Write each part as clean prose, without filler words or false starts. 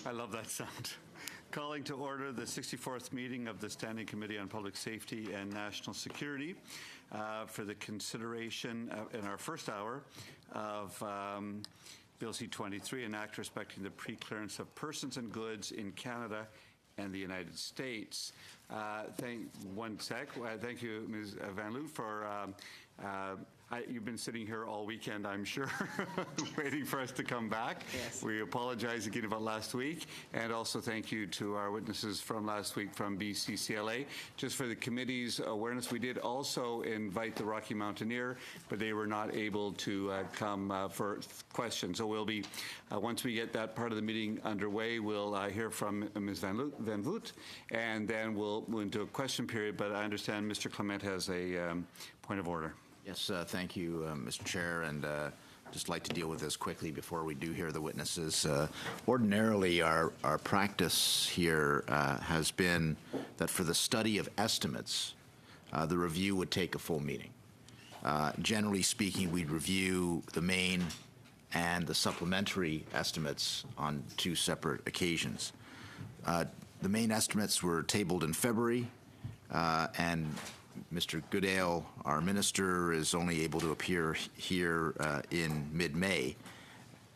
I love that sound. Calling to order the 64th meeting of the Standing Committee on Public Safety and National Security for the consideration in our first hour of Bill C-23, an act respecting the preclearance of persons and goods in Canada and the United States. Thank you, Ms. Van Loot, for you've been sitting here all weekend, I'm sure, waiting for us to come back. Yes. We apologize again about last week, and also thank you to our witnesses from last week from BCCLA. Just for the committee's awareness, we did also invite the Rocky Mountaineer, but they were not able to come for questions. So we'll be, once we get that part of the meeting underway, we'll hear from Ms. Van Voot, and then we'll move into a question period, but I understand Mr. Clement has a point of order. Yes, thank you, Mr. Chair, and just like to deal with this quickly before we do hear the witnesses. Ordinarily, our practice here has been that for the study of estimates, the review would take a full meeting. Generally speaking, we'd review the main and the supplementary estimates on two separate occasions. The main estimates were tabled in February, and Mr. Goodale, our minister, is only able to appear here in mid-May.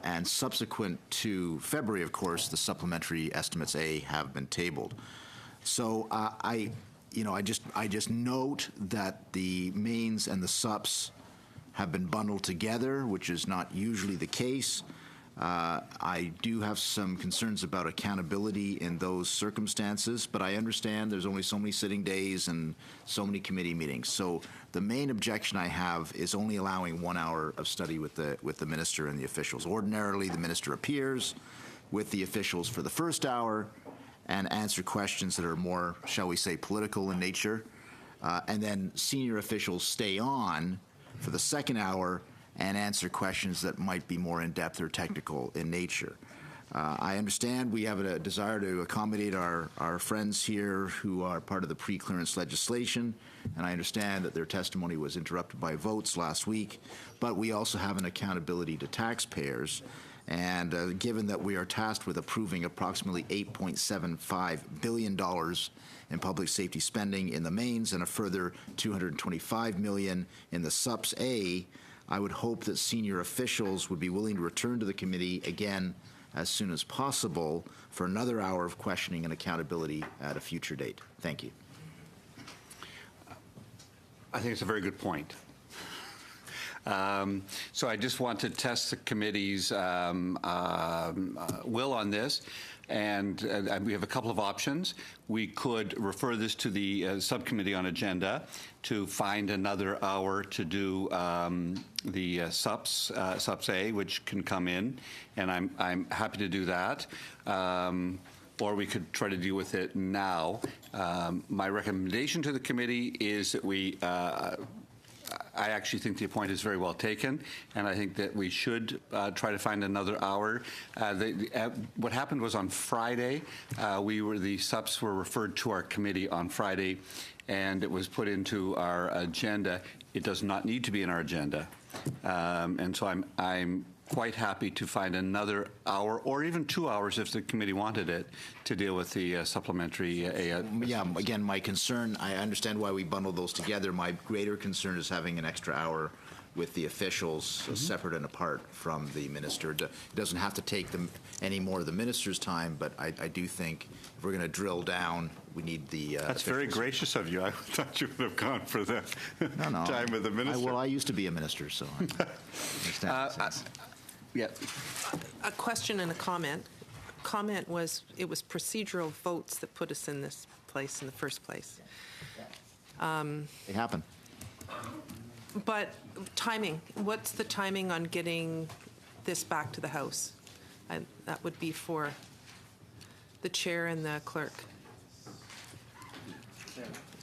And subsequent to February, of course, the supplementary estimates A have been tabled. So I just note that the mains and the subs have been bundled together, which is not usually the case. I do have some concerns about accountability in those circumstances, but I understand there's only so many sitting days and so many committee meetings. So the main objection I have is only allowing 1 hour of study with the minister and the officials. Ordinarily, the minister appears with the officials for the first hour and answer questions that are more, shall we say, political in nature, and then senior officials stay on for the second hour and answer questions that might be more in-depth or technical in nature. I understand we have a desire to accommodate our friends here who are part of the pre-clearance legislation, and I understand that their testimony was interrupted by votes last week, but we also have an accountability to taxpayers, and given that we are tasked with approving approximately $8.75 billion in public safety spending in the mains and a further $225 million in the SUPS A, I would hope that senior officials would be willing to return to the committee again as soon as possible for another hour of questioning and accountability at a future date. Thank you. I think it's a very good point. So I just want to test the committee's will on this. And we have a couple of options. We could refer this to the subcommittee on agenda to find another hour to do the SUPS A, which can come in, and I'm happy to do that. Or we could try to deal with it now. My recommendation to the committee is that we I actually think the point is very well taken, and I think that we should try to find another hour. What happened was on Friday, the SUPs were referred to our committee on Friday, and it was put into our agenda. It does not need to be in our agenda, and so I'm quite happy to find another hour or even 2 hours if the committee wanted it to deal with the supplementary. Yeah, again, my concern, I understand why we bundled those together. My greater concern is having an extra hour with the officials separate and apart from the minister. It doesn't have to take them any more of the minister's time, but I do think if we're going to drill down, we need the That's officials. very gracious of you. I thought you would have gone for the time with the minister. I used to be a minister, so I understand. Yeah. A question and a comment. Comment was it was procedural votes that put us in this place in the first place. They happen. But timing, what's the timing on getting this back to the House? That would be for the chair and the clerk.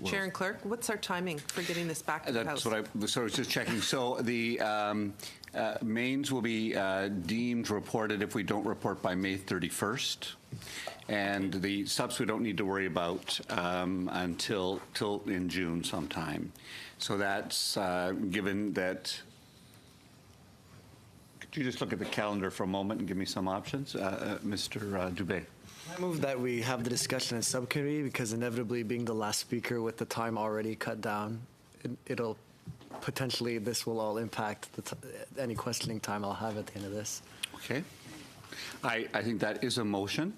Chair and clerk, what's our timing for getting this back to the House? That's what I was just checking. So the mains will be deemed reported if we don't report by May 31st. And the subs we don't need to worry about until in June sometime. So that's given that Do you just look at the calendar for a moment and give me some options? Mr. Dubé? I move that we have the discussion in subcommittee because inevitably being the last speaker with the time already cut down, it'll potentially, this will all impact any questioning time I'll have at the end of this. Okay. I think that is a motion.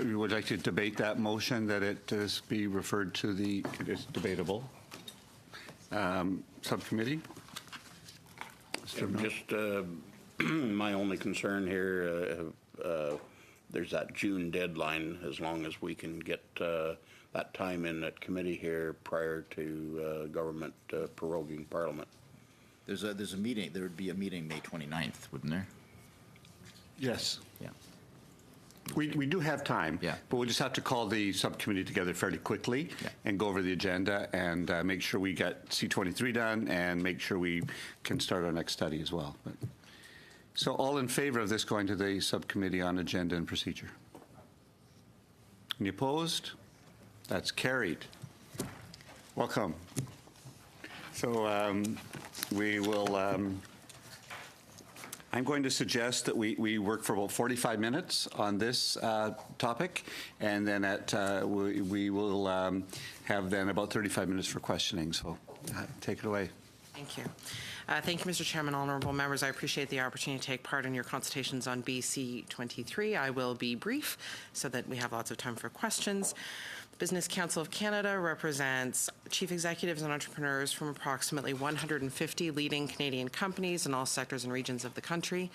We would like to debate that motion, that it be referred to the, it is debatable, subcommittee. Mr. Miller? Just my only concern here, there's that June deadline, as long as we can get that time in at committee here prior to government proroguing Parliament. There's a meeting, there would be a meeting May 29th, wouldn't there? Yes. Yeah. We do have time. Yeah. But we'll just have to call the subcommittee together fairly quickly Yeah. and go over the agenda and make sure we get C-23 done and make sure we can start our next study as well. So all in favor of this going to the subcommittee on agenda and procedure? Any opposed? That's carried. Welcome. So we will, I'm going to suggest that we work for about 45 minutes on this topic, and then we will have then about 35 minutes for questioning. So take it away. Thank you. Thank you, Mr. Chairman, honorable members. I appreciate the opportunity to take part in your consultations on BC 23. I will be brief so that we have lots of time for questions. The Business Council of Canada represents chief executives and entrepreneurs from approximately 150 leading Canadian companies in all sectors and regions of the country.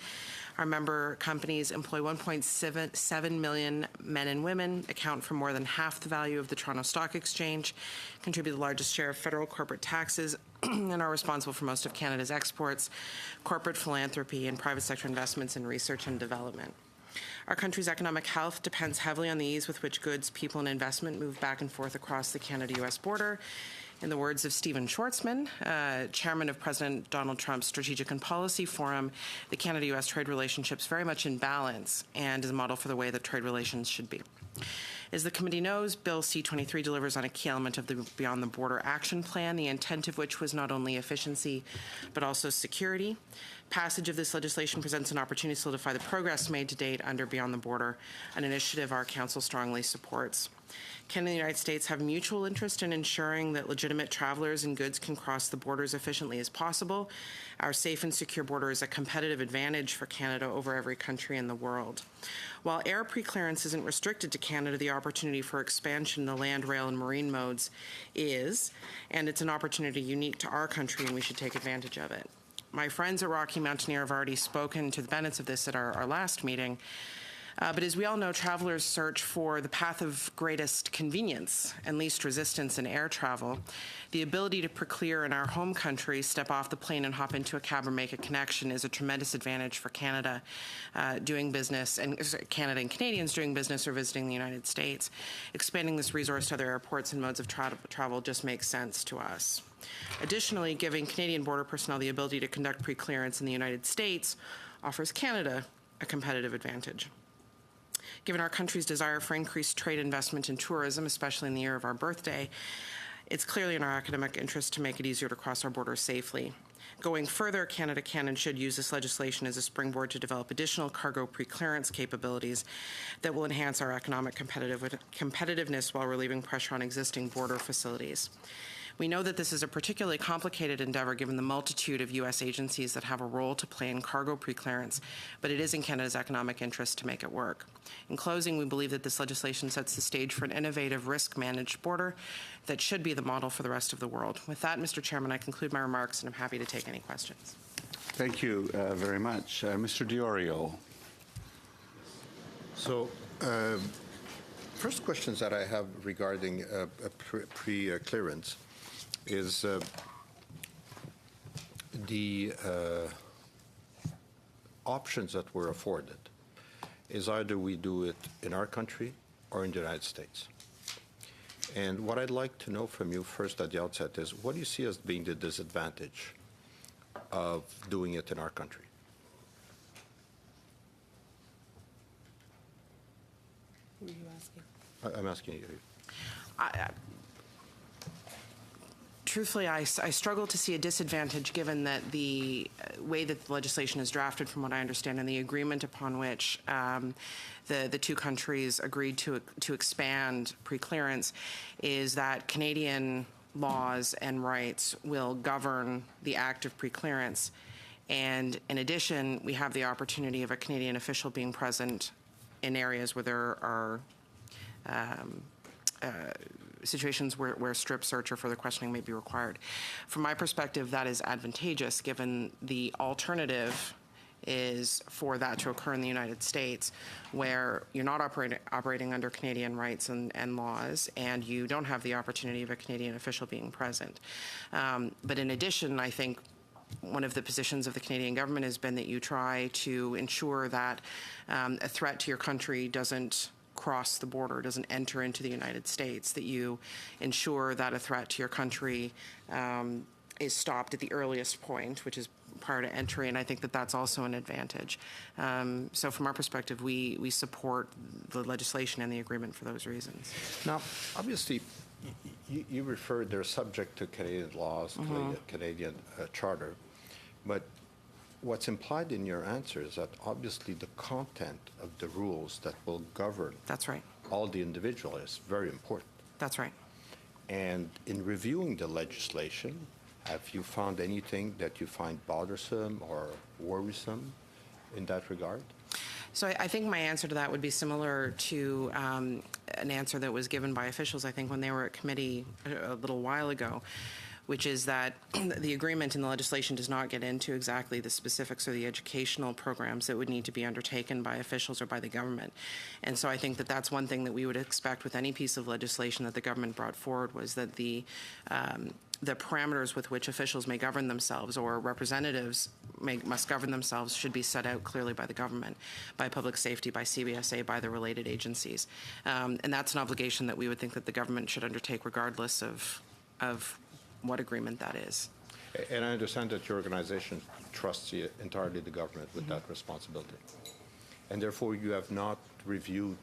Our member companies employ 1.7 million men and women, account for more than half the value of the Toronto Stock Exchange, contribute the largest share of federal corporate taxes, and are responsible for most of Canada's exports, corporate philanthropy, and private sector investments in research and development. Our country's economic health depends heavily on the ease with which goods, people, and investment move back and forth across the Canada-U.S. border. In the words of Stephen Schwartzman, chairman of President Donald Trump's Strategic and Policy Forum, the Canada-U.S. trade relationship's very much in balance and is a model for the way that trade relations should be. As the committee knows, Bill C-23 delivers on a key element of the Beyond the Border Action Plan, the intent of which was not only efficiency, but also security. Passage of this legislation presents an opportunity to solidify the progress made to date under Beyond the Border, an initiative our council strongly supports. Canada and the United States have mutual interest in ensuring that legitimate travelers and goods can cross the border as efficiently as possible. Our safe and secure border is a competitive advantage for Canada over every country in the world. While air preclearance isn't restricted to Canada, the opportunity for expansion in the land, rail, and marine modes is, and it's an opportunity unique to our country, and we should take advantage of it. My friends at Rocky Mountaineer have already spoken to the benefits of this at our last meeting. But as we all know, travelers search for the path of greatest convenience and least resistance in air travel. The ability to preclear in our home country, step off the plane and hop into a cab or make a connection is a tremendous advantage for Canada doing business, and Canada and Canadians doing business or visiting the United States. Expanding this resource to other airports and modes of travel just makes sense to us. Additionally, giving Canadian border personnel the ability to conduct preclearance in the United States offers Canada a competitive advantage. Given our country's desire for increased trade investment in tourism, especially in the year of our birthday, it's clearly in our academic interest to make it easier to cross our borders safely. Going further, Canada can and should use this legislation as a springboard to develop additional cargo preclearance capabilities that will enhance our economic competitiveness while relieving pressure on existing border facilities. We know that this is a particularly complicated endeavor given the multitude of U.S. agencies that have a role to play in cargo preclearance, but it is in Canada's economic interest to make it work. In closing, we believe that this legislation sets the stage for an innovative, risk-managed border that should be the model for the rest of the world. With that, Mr. Chairman, I conclude my remarks, and I'm happy to take any questions. Thank you very much. Mr. Diorio. So, first questions that I have regarding pre-clearance is the options that we're afforded is either we do it in our country or in the United States. And what I'd like to know from you first at the outset is, what do you see as being the disadvantage of doing it in our country? Who are you asking? I'm asking you. Truthfully, I struggle to see a disadvantage given that the way that the legislation is drafted, from what I understand, and the agreement upon which the two countries agreed to expand preclearance is that Canadian laws and rights will govern the act of preclearance. And in addition, we have the opportunity of a Canadian official being present in areas where there are situations where strip search or further questioning may be required. From my perspective, that is advantageous given the alternative is for that to occur in the United States, where you're not operating under Canadian rights and laws, and you don't have the opportunity of a Canadian official being present. But in addition, I think one of the positions of the Canadian government has been that you try to ensure that a threat to your country doesn't cross the border, doesn't enter into the United States, that you ensure that a threat to your country is stopped at the earliest point, which is prior to entry, and I think that that's also an advantage. So from our perspective, we support the legislation and the agreement for those reasons. Now, obviously, you referred they're subject to Canadian laws, Canadian charter, but what's implied in your answer is that obviously the content of the rules that will govern That's right. all the individual is very important. That's right. And in reviewing the legislation, have you found anything that you find bothersome or worrisome in that regard? So I think my answer to that would be similar to an answer that was given by officials, I think, when they were at committee a little while ago, which is that the agreement in the legislation does not get into exactly the specifics or the educational programs that would need to be undertaken by officials or by the government. And so I think that that's one thing that we would expect with any piece of legislation that the government brought forward, was that the parameters with which officials may govern themselves or representatives must govern themselves should be set out clearly by the government, by public safety, by CBSA, by the related agencies. And that's an obligation that we would think that the government should undertake regardless of what agreement that is. And I understand that your organization trusts entirely the government with that responsibility. And therefore, you have not reviewed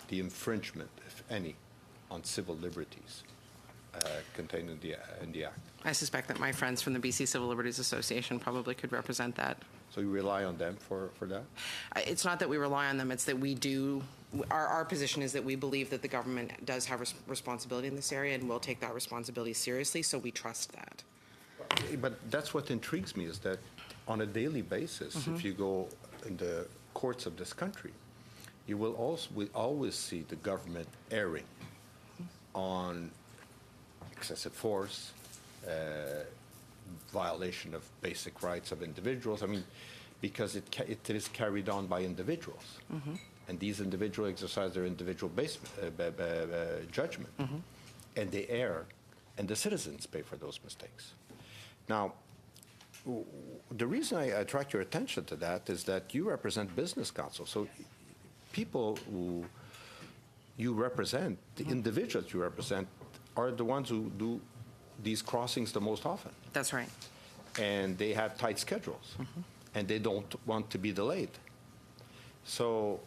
the infringement, if any, on civil liberties contained in the Act. I suspect that my friends from the BC Civil Liberties Association probably could represent that. So you rely on them for that? It's not that we rely on them, it's that we do. Our position is that we believe that the government does have responsibility in this area and will take that responsibility seriously, so we trust that. But that's what intrigues me, is that on a daily basis, if you go in the courts of this country, you will always see the government erring on excessive force, violation of basic rights of individuals. I mean, because it is carried on by individuals. And these individuals exercise their individual judgment. And they err, and the citizens pay for those mistakes. Now, the reason I attract your attention to that is that you represent business council. So people who you represent, the individuals you represent, are the ones who do these crossings the most often. That's right. And they have tight schedules, and they don't want to be delayed. So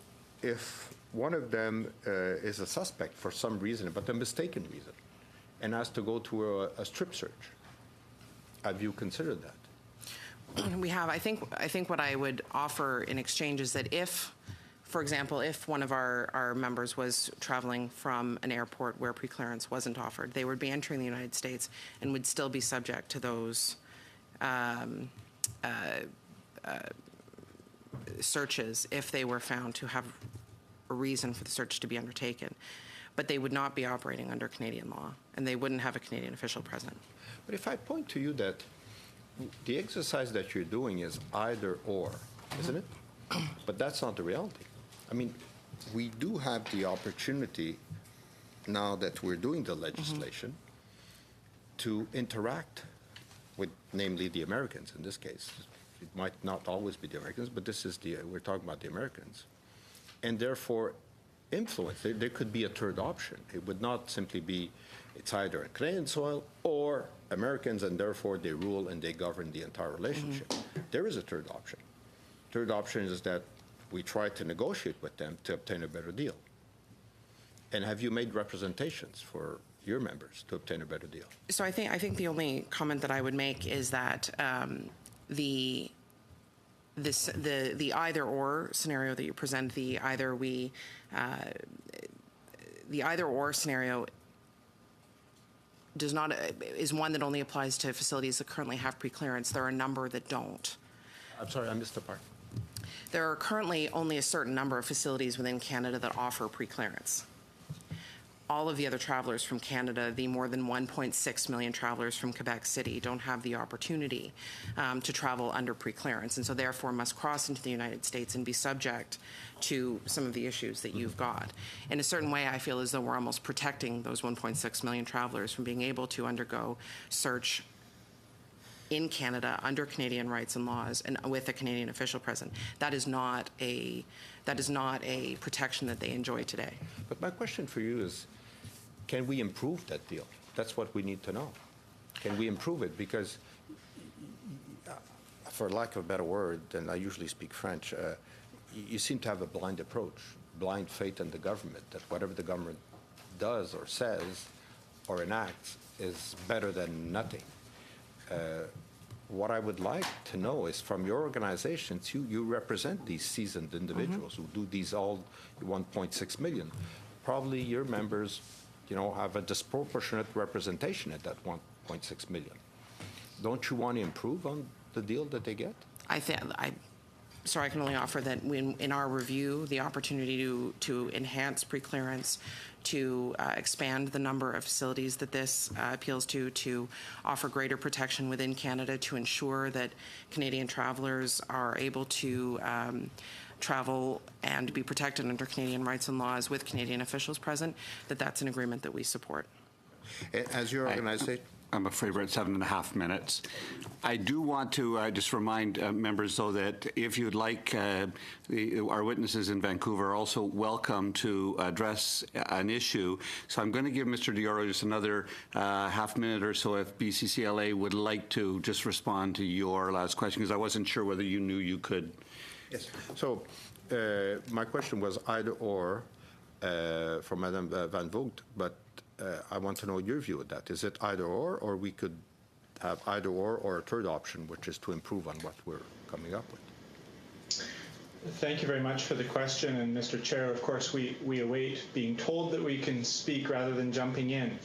if one of them is a suspect for some reason, but a mistaken reason, and has to go to a strip search, have you considered that? We have. I think what I would offer in exchange is that if, for example, if one of our members was traveling from an airport where preclearance wasn't offered, they would be entering the United States and would still be subject to those searches if they were found to have a reason for the search to be undertaken. But they would not be operating under Canadian law, and they wouldn't have a Canadian official present. But if I point to you that the exercise that you're doing is either or, isn't it? But that's not the reality. I mean, we do have the opportunity, now that we're doing the legislation, to interact with, namely, the Americans in this case. It might not always be the Americans, but we're talking about the Americans. And therefore, influence. There could be a third option. It would not simply be it's either Canadian soil or Americans, and therefore they rule and they govern the entire relationship. There is a third option. Third option is that we try to negotiate with them to obtain a better deal. And have you made representations for your members to obtain a better deal? So I think the only comment that I would make is that the either or scenario that you present, the either or scenario is one that only applies to facilities that currently have preclearance. There are a number that don't. I'm sorry, I missed the part. There are currently only a certain number of facilities within Canada that offer preclearance. All of the other travelers from Canada, the more than 1.6 million travelers from Quebec City, don't have the opportunity to travel under preclearance, and so therefore must cross into the United States and be subject to some of the issues that you've got. In a certain way, I feel as though we're almost protecting those 1.6 million travelers from being able to undergo search in Canada under Canadian rights and laws and with a Canadian official present. That is not a protection that they enjoy today. But my question for you is, can we improve that deal? That's what we need to know. Can we improve it? Because, for lack of a better word, and I usually speak French, you seem to have a blind approach, blind faith in the government, that whatever the government does or says or enacts is better than nothing. What I would like to know is from your organizations, you represent these seasoned individuals who do these all 1.6 million. Probably your members, have a disproportionate representation at that 1.6 million. Don't you want to improve on the deal that they get? Sorry, I can only offer that in our review, the opportunity to enhance preclearance, to expand the number of facilities that this appeals to offer greater protection within Canada, to ensure that Canadian travelers are able to travel and be protected under Canadian rights and laws with Canadian officials present, that's an agreement that we support. As your organization... I'm afraid we're at 7.5 minutes. I do want to just remind members, though, that if you'd like, our witnesses in Vancouver are also welcome to address an issue. So I'm going to give Mr. Dioro just another half minute or so if BCCLA would like to just respond to your last question, because I wasn't sure whether you knew you could. Yes. So my question was either or for Madame Van Vogt, but I want to know your view of that. Is it either or we could have either or a third option, which is to improve on what we're coming up with? Thank you very much for the question. And Mr. Chair, of course, we await being told that we can speak rather than jumping in.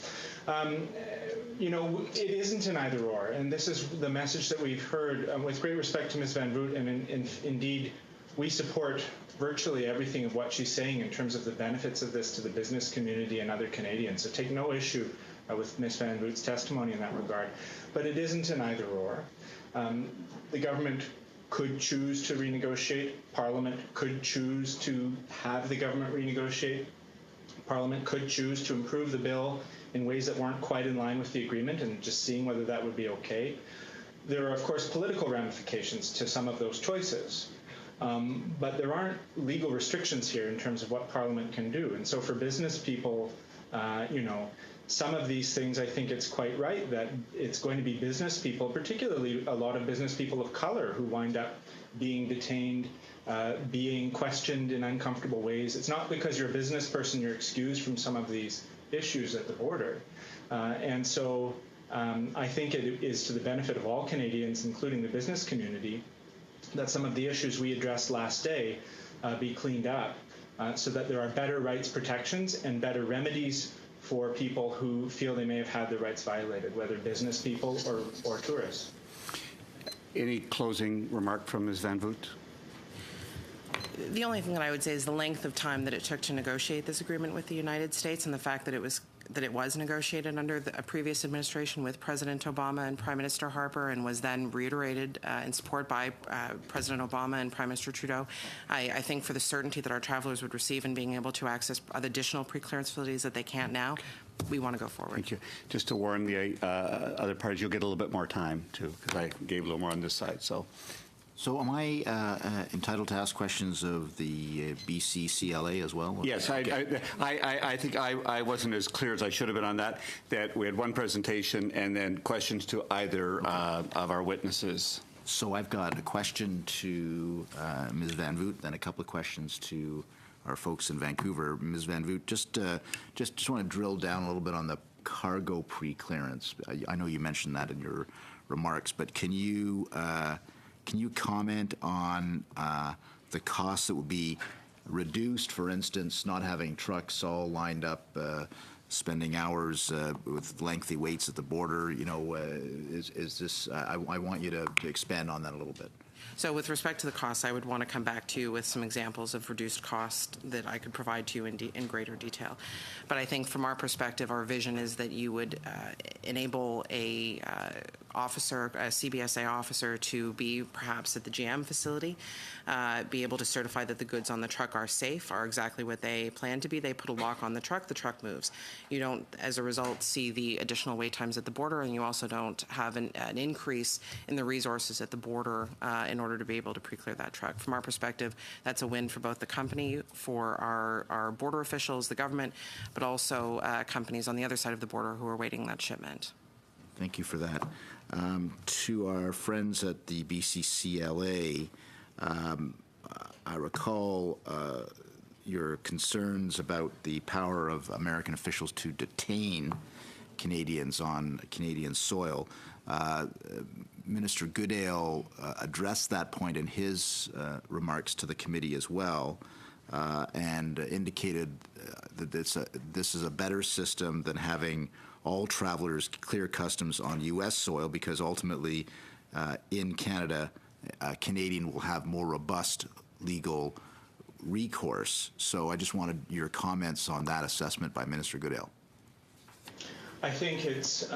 It isn't an either or, and this is the message that we've heard with great respect to Ms. Van Voot, and indeed we support virtually everything of what she's saying in terms of the benefits of this to the business community and other Canadians. So take no issue with Ms. Van Voot's testimony in that regard. But it isn't an either or. The government could choose to renegotiate. Parliament could choose to have the government renegotiate. Parliament could choose to improve the bill in ways that weren't quite in line with the agreement, and just seeing whether that would be okay. There are, of course, political ramifications to some of those choices. But there aren't legal restrictions here in terms of what Parliament can do. And so for business people, some of these things, I think it's quite right that it's going to be business people, particularly a lot of business people of color, who wind up being detained, being questioned in uncomfortable ways. It's not because you're a business person you're excused from some of these issues at the border. And so I think it is to the benefit of all Canadians, including the business community, that some of the issues we addressed last day be cleaned up so that there are better rights protections and better remedies for people who feel they may have had their rights violated, whether business people or tourists. Any closing remark from Ms. Van Voot? The only thing that I would say is the length of time that it took to negotiate this agreement with the United States, and the fact that it was negotiated under a previous administration with President Obama and Prime Minister Harper, and was then reiterated in support by President Obama and Prime Minister Trudeau. I think for the certainty that our travelers would receive in being able to access additional pre-clearance facilities that they can't now, we want to go forward. Thank you. Just to warn the other parties, you'll get a little bit more time, too, because I gave a little more on this side. So am I entitled to ask questions of the BCCLA as well? Yes, I think I wasn't as clear as I should have been on that we had one presentation and then questions to either of our witnesses. So I've got a question to Ms. Van Voot, then a couple of questions to our folks in Vancouver. Ms. Van Voot, just want to drill down a little bit on the cargo pre-clearance. I know you mentioned that in your remarks, but can you comment on the costs that would be reduced, for instance, not having trucks all lined up, spending hours with lengthy waits at the border? You know, is this? I want you to expand on that a little bit. So with respect to the costs, I would want to come back to you with some examples of reduced cost that I could provide to you in greater detail. But I think from our perspective, our vision is that you would enable a CBSA officer to be perhaps at the GM facility, be able to certify that the goods on the truck are safe, are exactly what they plan to be. They put a lock on the truck moves. You don't, as a result, see the additional wait times at the border, and you also don't have an increase in the resources at the border in order to be able to pre-clear that truck. From our perspective, that's a win for both the company, for our border officials, the government, but also companies on the other side of the border who are waiting that shipment. Thank you for that. To our friends at the BCCLA, I recall your concerns about the power of American officials to detain Canadians on Canadian soil. Minister Goodale addressed that point in his remarks to the committee as well, and indicated that this is a better system than having all travelers clear customs on U.S. soil, because ultimately in Canada, a Canadian will have more robust legal recourse. So I just wanted your comments on that assessment by Minister Goodale. I think it's,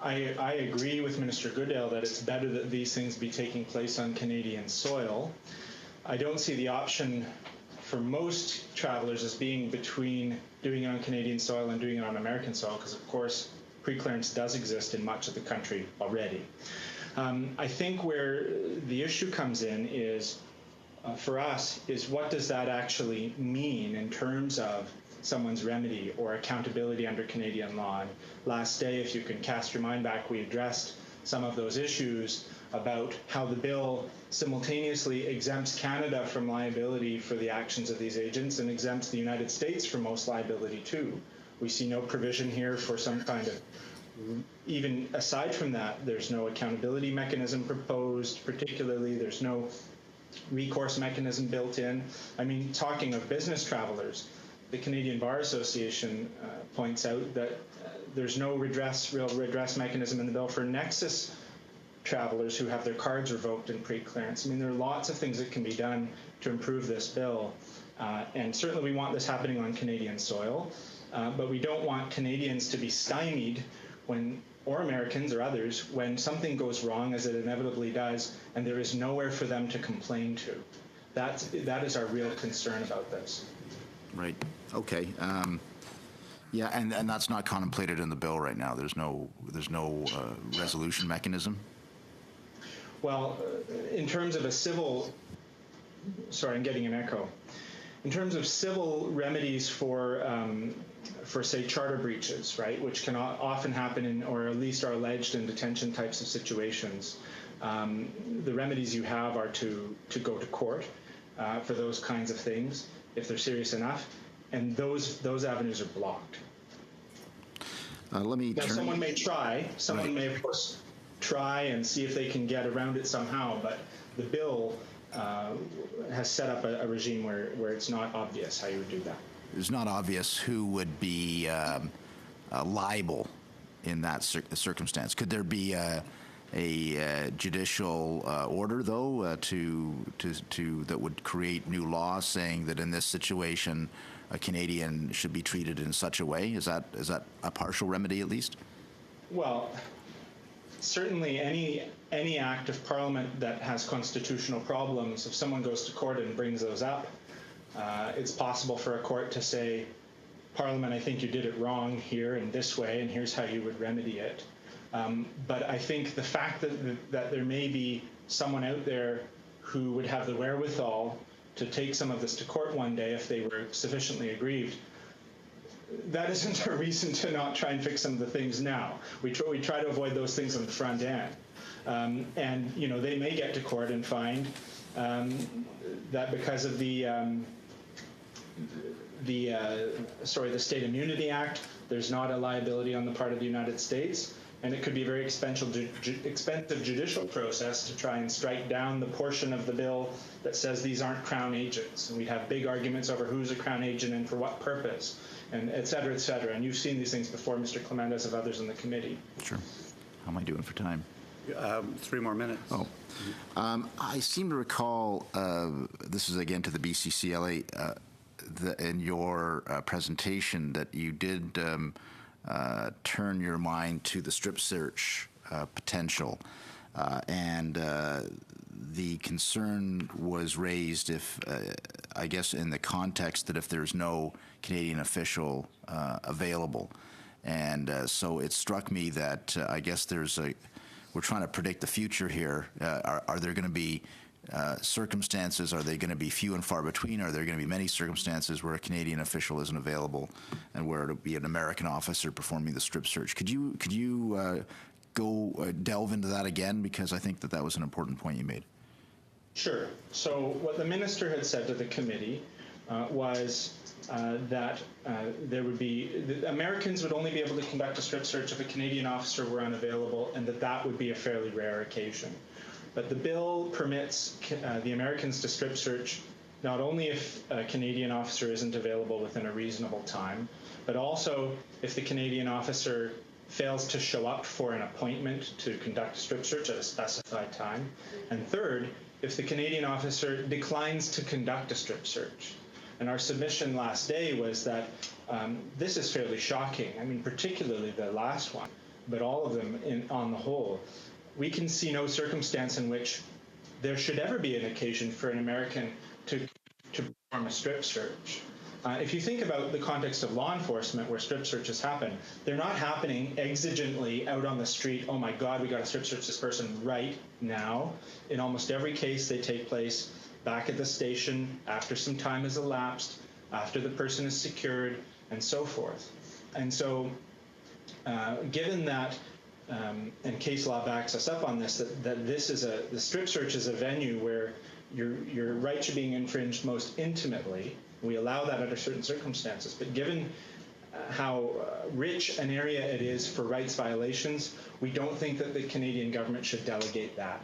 I agree with Minister Goodale that it's better that these things be taking place on Canadian soil. I don't see the option for most travelers as being between doing it on Canadian soil and doing it on American soil, because of course pre-clearance does exist in much of the country already. I think where the issue comes in is, for us, is what does that actually mean in terms of someone's remedy or accountability under Canadian law. And last day, if you can cast your mind back, we addressed some of those issues about how the bill simultaneously exempts Canada from liability for the actions of these agents and exempts the United States from most liability too. We see no provision here for some kind of, even aside from that, there's no accountability mechanism proposed, particularly there's no recourse mechanism built in. I mean, talking of business travelers, the Canadian Bar Association points out that there's no real redress mechanism in the bill for Nexus travelers who have their cards revoked in pre-clearance. I mean, there are lots of things that can be done to improve this bill, and certainly we want this happening on Canadian soil, but we don't want Canadians to be stymied when, or Americans or others, when something goes wrong, as it inevitably does, and there is nowhere for them to complain to. That is our real concern about this. Right. Okay. Yeah, and that's not contemplated in the bill right now. There's no resolution mechanism. Well, in terms of a civil, sorry, I'm getting an echo. In terms of civil remedies for say charter breaches, right, which can often happen in, or at least are alleged in detention types of situations, the remedies you have are to go to court for those kinds of things if they're serious enough, and those avenues are blocked. Let me. Now, someone may try. Someone may, of course, try and see if they can get around it somehow, but the bill has set up a regime where it's not obvious how you would do that. It's not obvious who would be liable in that circumstance. Could there be a judicial order, though, to that would create new law saying that in this situation a Canadian should be treated in such a way? Is that a partial remedy at least? Well, certainly any act of Parliament that has constitutional problems, if someone goes to court and brings those up, it's possible for a court to say, Parliament, I think you did it wrong here in this way, and here's how you would remedy it. But I think the fact that there may be someone out there who would have the wherewithal to take some of this to court one day if they were sufficiently aggrieved, that isn't a reason to not try and fix some of the things now. We try to avoid those things on the front end. And, you know, they may get to court and find that because of the the State Immunity Act. There's not a liability on the part of the United States, and it could be a very expensive judicial process to try and strike down the portion of the bill that says these aren't Crown agents. And we'd have big arguments over who's a Crown agent and for what purpose, and et cetera, et cetera. And you've seen these things before, Mr. Clement, as of others in the committee. Sure. How am I doing for time? 3 more minutes. Oh. I seem to recall, this is again to the BCCLA, in your presentation that you did turn your mind to the strip search potential. And the concern was raised if, I guess, in the context that if there's no Canadian official available. And so it struck me that I guess we're trying to predict the future here. Are there going to be circumstances? Are they going to be few and far between? Are there going to be many circumstances where a Canadian official isn't available and where it'll be an American officer performing the strip search? Could you go delve into that again? Because I think that was an important point you made. Sure. So what the minister had said to the committee was that Americans would only be able to conduct a strip search if a Canadian officer were unavailable, and that would be a fairly rare occasion. But the bill permits the Americans to strip search not only if a Canadian officer isn't available within a reasonable time, but also if the Canadian officer fails to show up for an appointment to conduct a strip search at a specified time. And third, if the Canadian officer declines to conduct a strip search. And our submission last day was that this is fairly shocking. I mean, particularly the last one, but all of them on the whole. We can see no circumstance in which there should ever be an occasion for an American to perform a strip search. If you think about the context of law enforcement where strip searches happen, they're not happening exigently out on the street, oh my God, we got to strip search this person right now. In almost every case, they take place back at the station after some time has elapsed, after the person is secured, and so forth. And so given that, and case law backs us up on this, that the strip search is a venue where your rights are being infringed most intimately. We allow that under certain circumstances. But given how rich an area it is for rights violations, we don't think that the Canadian government should delegate that.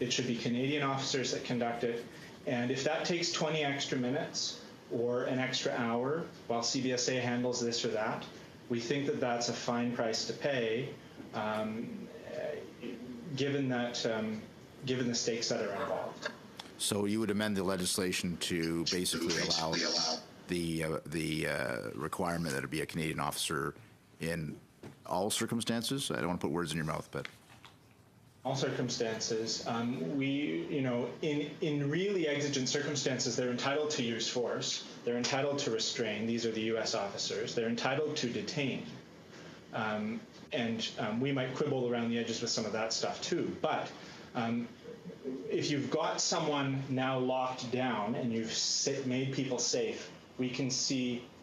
It should be Canadian officers that conduct it. And if that takes 20 extra minutes or an extra hour while CBSA handles this or that, we think that that's a fine price to pay, given the stakes that are involved. So you would amend the legislation to basically allow the requirement that it be a Canadian officer in all circumstances? I don't want to put words in your mouth, but all circumstances. In really exigent circumstances, they're entitled to use force. They're entitled to restrain. These are the U.S. officers. They're entitled to detain. And we might quibble around the edges with some of that stuff too. But if you've got someone now locked down and you've made people safe, we can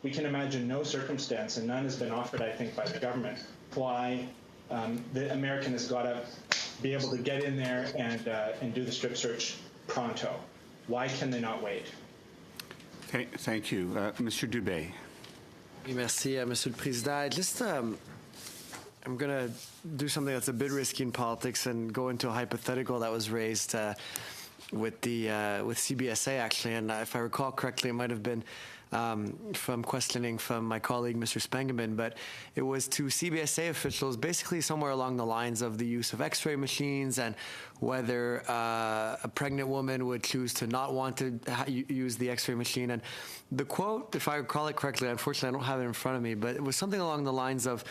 imagine no circumstance, and none has been offered, I think, by the government, why the American has got to be able to get in there and do the strip search pronto. Why can they not wait? Thank you. Mr. Dubé. Merci, Monsieur le Président. Just, I'm going to do something that's a bit risky in politics and go into a hypothetical that was raised with CBSA, actually. And if I recall correctly, it might have been from questioning from my colleague, Mr. Spengeman, but it was to CBSA officials basically somewhere along the lines of the use of x-ray machines and whether a pregnant woman would choose to not want to use the x-ray machine. And the quote, if I recall it correctly, unfortunately I don't have it in front of me, but it was something along the lines of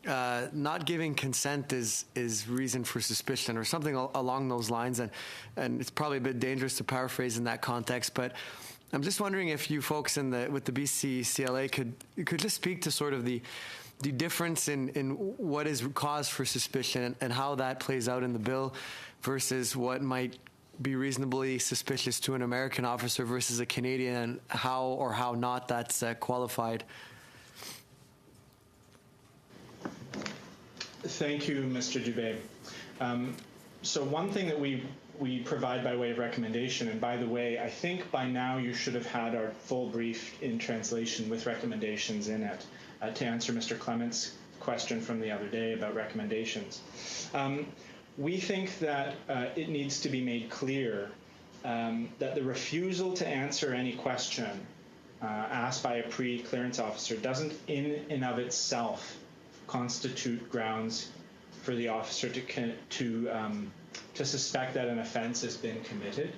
not giving consent is reason for suspicion or something along those lines. And it's probably a bit dangerous to paraphrase in that context, but I'm just wondering if you folks with the BC CLA could just speak to sort of the difference in what is cause for suspicion and how that plays out in the bill versus what might be reasonably suspicious to an American officer versus a Canadian, and how or how not that's qualified. Thank you, Mr. Dubé. So one thing that we provide by way of recommendation, and by the way, I think by now you should have had our full brief in translation with recommendations in it to answer Mr. Clement's question from the other day about recommendations. We think that it needs to be made clear that the refusal to answer any question asked by a pre-clearance officer doesn't in and of itself constitute grounds for the officer to suspect that an offense has been committed.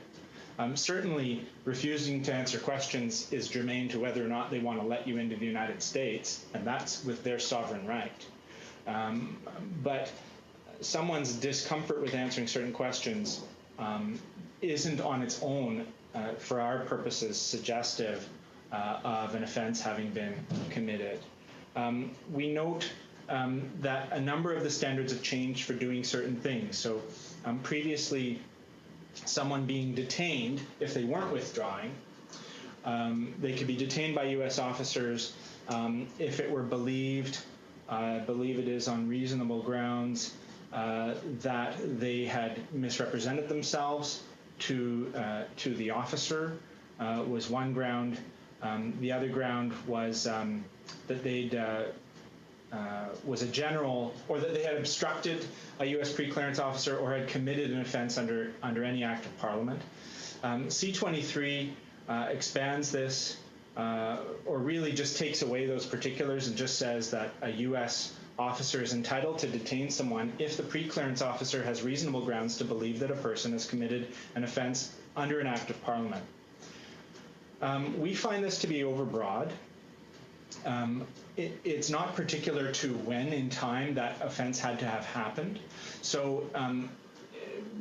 Certainly, refusing to answer questions is germane to whether or not they want to let you into the United States, and that's with their sovereign right. But someone's discomfort with answering certain questions isn't on its own, for our purposes, suggestive of an offense having been committed. We note that a number of the standards have changed for doing certain things. So previously, someone being detained, if they weren't withdrawing, they could be detained by U.S. officers if it were believed, I believe it is on reasonable grounds, that they had misrepresented themselves to the officer, was one ground. The other ground was that they'd was a general, or that they had obstructed a U.S. pre-clearance officer or had committed an offense under any act of Parliament. C-23 expands this, or really just takes away those particulars and just says that a U.S. officer is entitled to detain someone if the pre-clearance officer has reasonable grounds to believe that a person has committed an offense under an act of Parliament. We find this to be overbroad. It's not particular to when in time that offense had to have happened. So,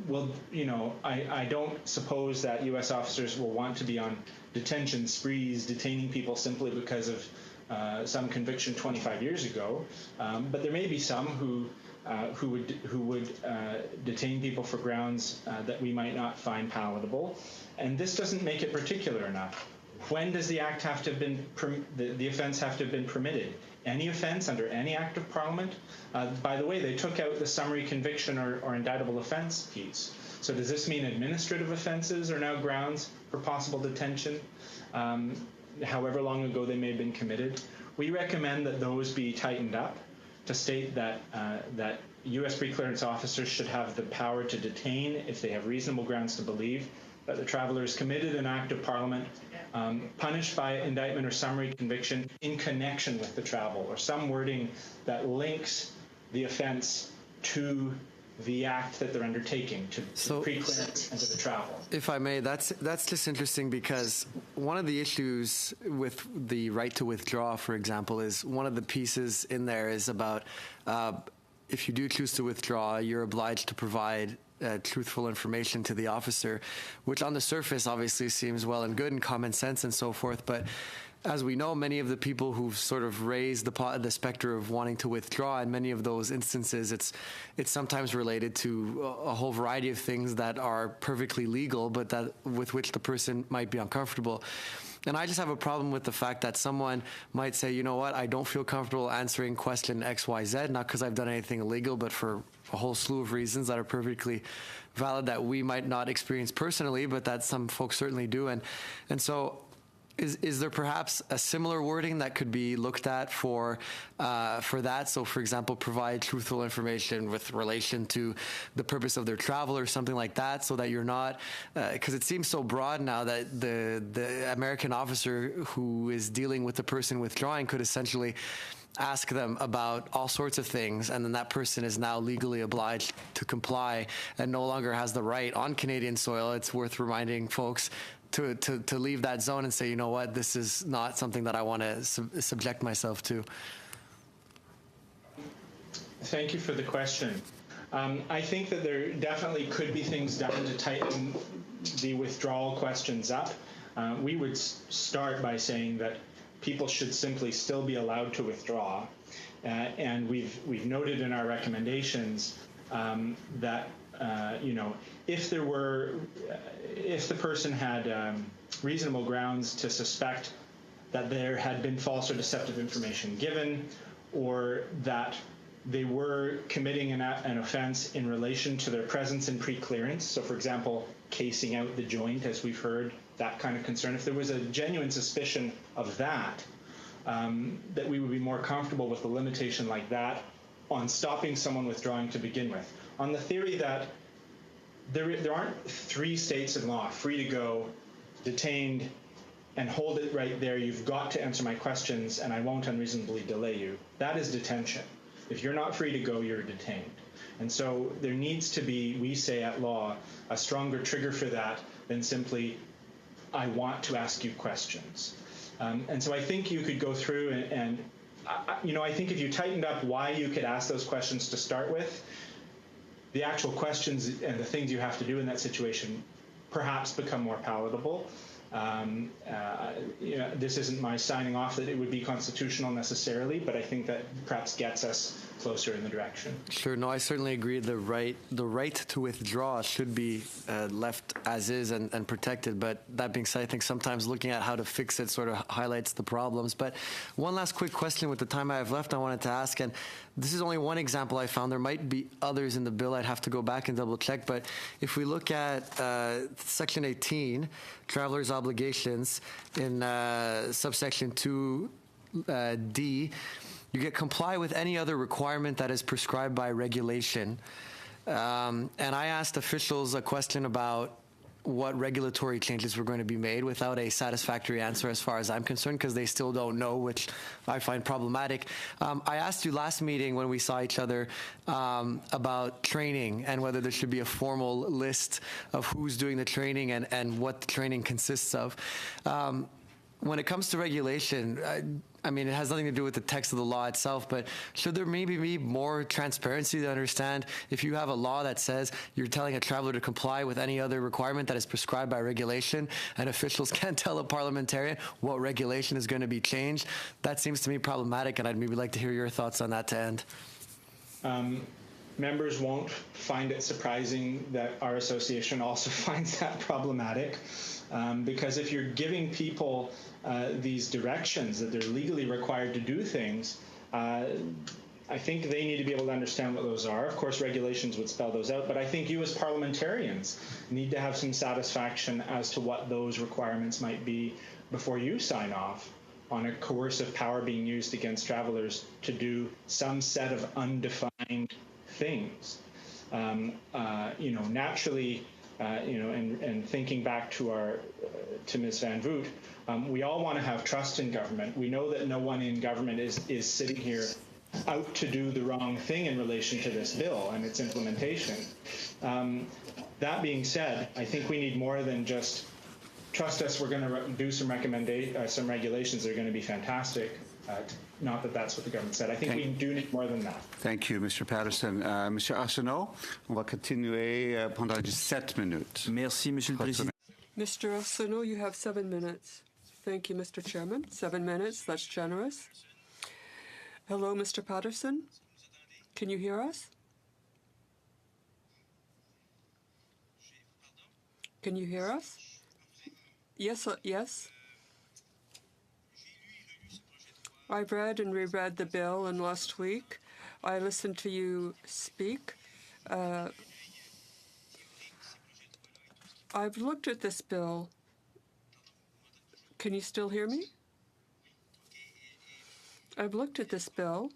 well, you know, I don't suppose that U.S. officers will want to be on detention sprees, detaining people simply because of some conviction 25 years ago. But there may be some who would detain people for grounds that we might not find palatable, and this doesn't make it particular enough. When does the act have to have been, the offense have to have been permitted? Any offense under any act of Parliament? By the way, they took out the summary conviction or indictable offense piece. So does this mean administrative offenses are now grounds for possible detention, however long ago they may have been committed? We recommend that those be tightened up to state that that U.S. pre-clearance officers should have the power to detain if they have reasonable grounds to believe that the traveler has committed an act of Parliament punished by indictment or summary conviction in connection with the travel, or some wording that links the offense to the act that they're undertaking, to the pre-clearance and to the travel. If I may, that's just interesting, because one of the issues with the right to withdraw, for example, is one of the pieces in there is about if you do choose to withdraw, you're obliged to provide truthful information to the officer, which on the surface obviously seems well and good and common sense and so forth. But as we know, many of the people who've sort of raised the specter of wanting to withdraw, in many of those instances, it's sometimes related to a whole variety of things that are perfectly legal, but that with which the person might be uncomfortable. And I just have a problem with the fact that someone might say, you know what, I don't feel comfortable answering question X, Y, Z, not because I've done anything illegal, but for a whole slew of reasons that are perfectly valid that we might not experience personally, but that some folks certainly do. And so is there perhaps a similar wording that could be looked at for that? So, for example, provide truthful information with relation to the purpose of their travel or something like that, so that you're not, because it seems so broad now that the American officer who is dealing with the person withdrawing could essentially ask them about all sorts of things, and then that person is now legally obliged to comply and no longer has the right on Canadian soil. It's worth reminding folks to leave that zone and say, you know what, this is not something that I want to subject myself to. Thank you for the question. I think that there definitely could be things done to tighten the withdrawal questions up. We would start by saying that people should simply still be allowed to withdraw, and we've noted in our recommendations that you know, if the person had reasonable grounds to suspect that there had been false or deceptive information given, or that they were committing an offense in relation to their presence in pre-clearance. So, for example, casing out the joint, as we've heard, that kind of concern. If there was a genuine suspicion of that, that we would be more comfortable with a limitation like that on stopping someone withdrawing to begin with. On the theory that there aren't 3 states in law, free to go, detained, and hold it right there, you've got to answer my questions and I won't unreasonably delay you. That is detention. If you're not free to go, you're detained. And so there needs to be, we say at law, a stronger trigger for that than simply, I want to ask you questions. And so I think you could go through and I think if you tightened up why you could ask those questions to start with, the actual questions and the things you have to do in that situation perhaps become more palatable. This isn't my signing off that it would be constitutional necessarily, but I think that perhaps gets us closer in the direction. Sure. No, I certainly agree. The right to withdraw should be left as is and protected. But that being said, I think sometimes looking at how to fix it sort of highlights the problems. But one last quick question with the time I have left I wanted to ask, and this is only one example I found. There might be others in the bill. I'd have to go back and double check. But if we look at Section 18, travelers' obligations in subsection 2D, you get comply with any other requirement that is prescribed by regulation. And I asked officials a question about what regulatory changes were going to be made without a satisfactory answer as far as I'm concerned, because they still don't know, which I find problematic. I asked you last meeting when we saw each other about training and whether there should be a formal list of who's doing the training and what the training consists of. When it comes to regulation, I mean, it has nothing to do with the text of the law itself, but should there maybe be more transparency to understand if you have a law that says you're telling a traveler to comply with any other requirement that is prescribed by regulation, and officials can't tell a parliamentarian what regulation is going to be changed? That seems to me problematic, and I'd maybe like to hear your thoughts on that to end. Members won't find it surprising that our association also finds that problematic, because if you're giving people these directions that they're legally required to do things, I think they need to be able to understand what those are. Of course, regulations would spell those out, but I think you as parliamentarians need to have some satisfaction as to what those requirements might be before you sign off on a coercive power being used against travelers to do some set of undefined things. Naturally, and thinking back to Ms. Van Voot, we all want to have trust in government. We know that no one in government is sitting here out to do the wrong thing in relation to this bill and its implementation. That being said, I think we need more than just trust us. We're going to do some regulations that are going to be fantastic. Not that that's what the government said. I think we do need more than that. Thank you, Mr. Patterson. Monsieur Arsenault, on va continuer pendant 7 minutes. Merci, Monsieur le Président. Mr. Arsenault, you have 7 minutes. Thank you, Mr. Chairman. 7 minutes, that's generous. Hello, Mr. Patterson. Can you hear us? Can you hear us? Yes, yes. I've read and reread the bill, and last week I listened to you speak. I've looked at this bill. Can you still hear me? I've looked at this bill,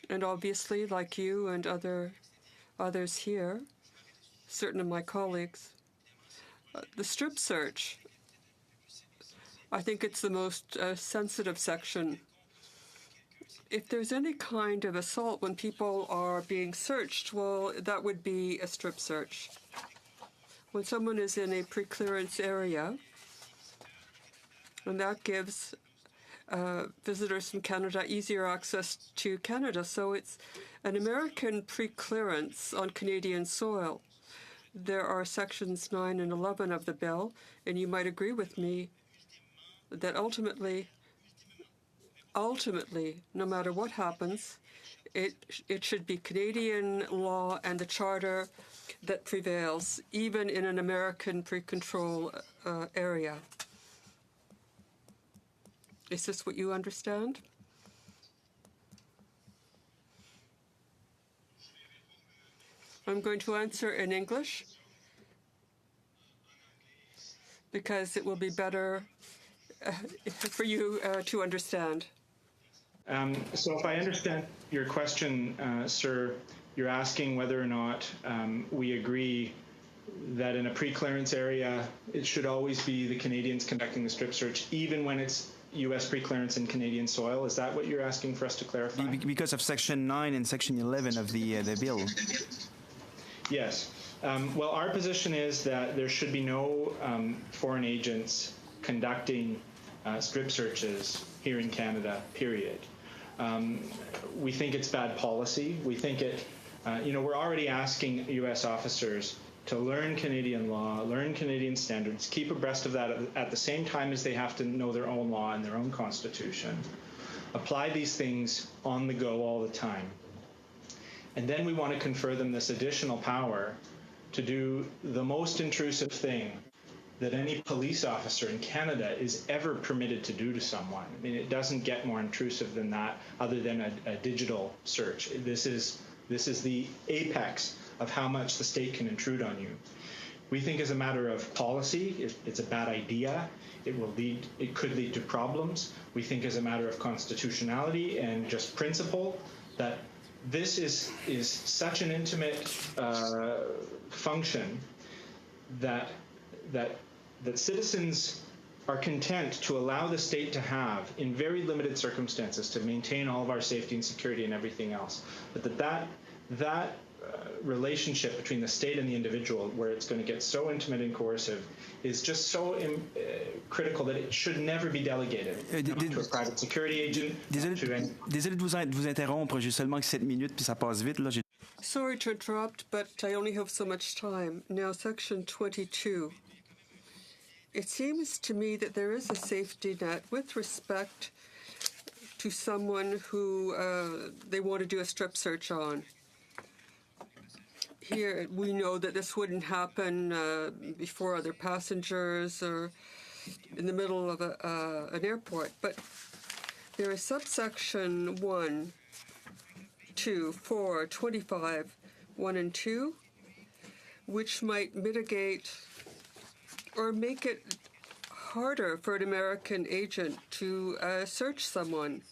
and obviously, like you and others here, certain of my colleagues, the strip search, I think it's the most sensitive section. If there's any kind of assault when people are being searched, well, that would be a strip search. When someone is in a pre-clearance area, and that gives visitors from Canada easier access to Canada. So it's an American pre-clearance on Canadian soil. There are sections 9 and 11 of the bill, and you might agree with me that ultimately, no matter what happens, it should be Canadian law and the Charter that prevails, even in an American pre-control area. Is this what you understand? I'm going to answer in English because it will be better for you to understand. So if I understand your question, sir, you're asking whether or not we agree that in a pre-clearance area, it should always be the Canadians conducting the strip search, even when it's U.S. pre-clearance in Canadian soil. Is that what you're asking for us to clarify? Because of Section 9 and Section 11 of the bill. Yes. Well, our position is that there should be no foreign agents conducting strip searches here in Canada, period. We think it's bad policy. We think it, we're already asking U.S. officers to learn Canadian law, learn Canadian standards, keep abreast of that at the same time as they have to know their own law and their own constitution, apply these things on the go all the time. And then we want to confer them this additional power to do the most intrusive thing that any police officer in Canada is ever permitted to do to someone. I mean, it doesn't get more intrusive than that other than a digital search. This is the apex of how much the state can intrude on you. We think as a matter of policy, it's a bad idea. It could lead to problems. We think as a matter of constitutionality and just principle that this is such an intimate function that citizens are content to allow the state to have in very limited circumstances to maintain all of our safety and security and everything else. But that relationship between the state and the individual, where it's going to get so intimate and coercive, is just so critical that it should never be delegated to a private security agent. Désolé de vous interrompre, j'ai seulement que 7 minutes puis ça passe vite. Là, Sorry to interrupt, but I only have so much time. Now, Section 22. It seems to me that there is a safety net with respect to someone who they want to do a strip search on. Here, we know that this wouldn't happen before other passengers or in the middle of an airport. But there is subsection 1, 2, 4, 25, 1 and 2, which might mitigate or make it harder for an American agent to search someone.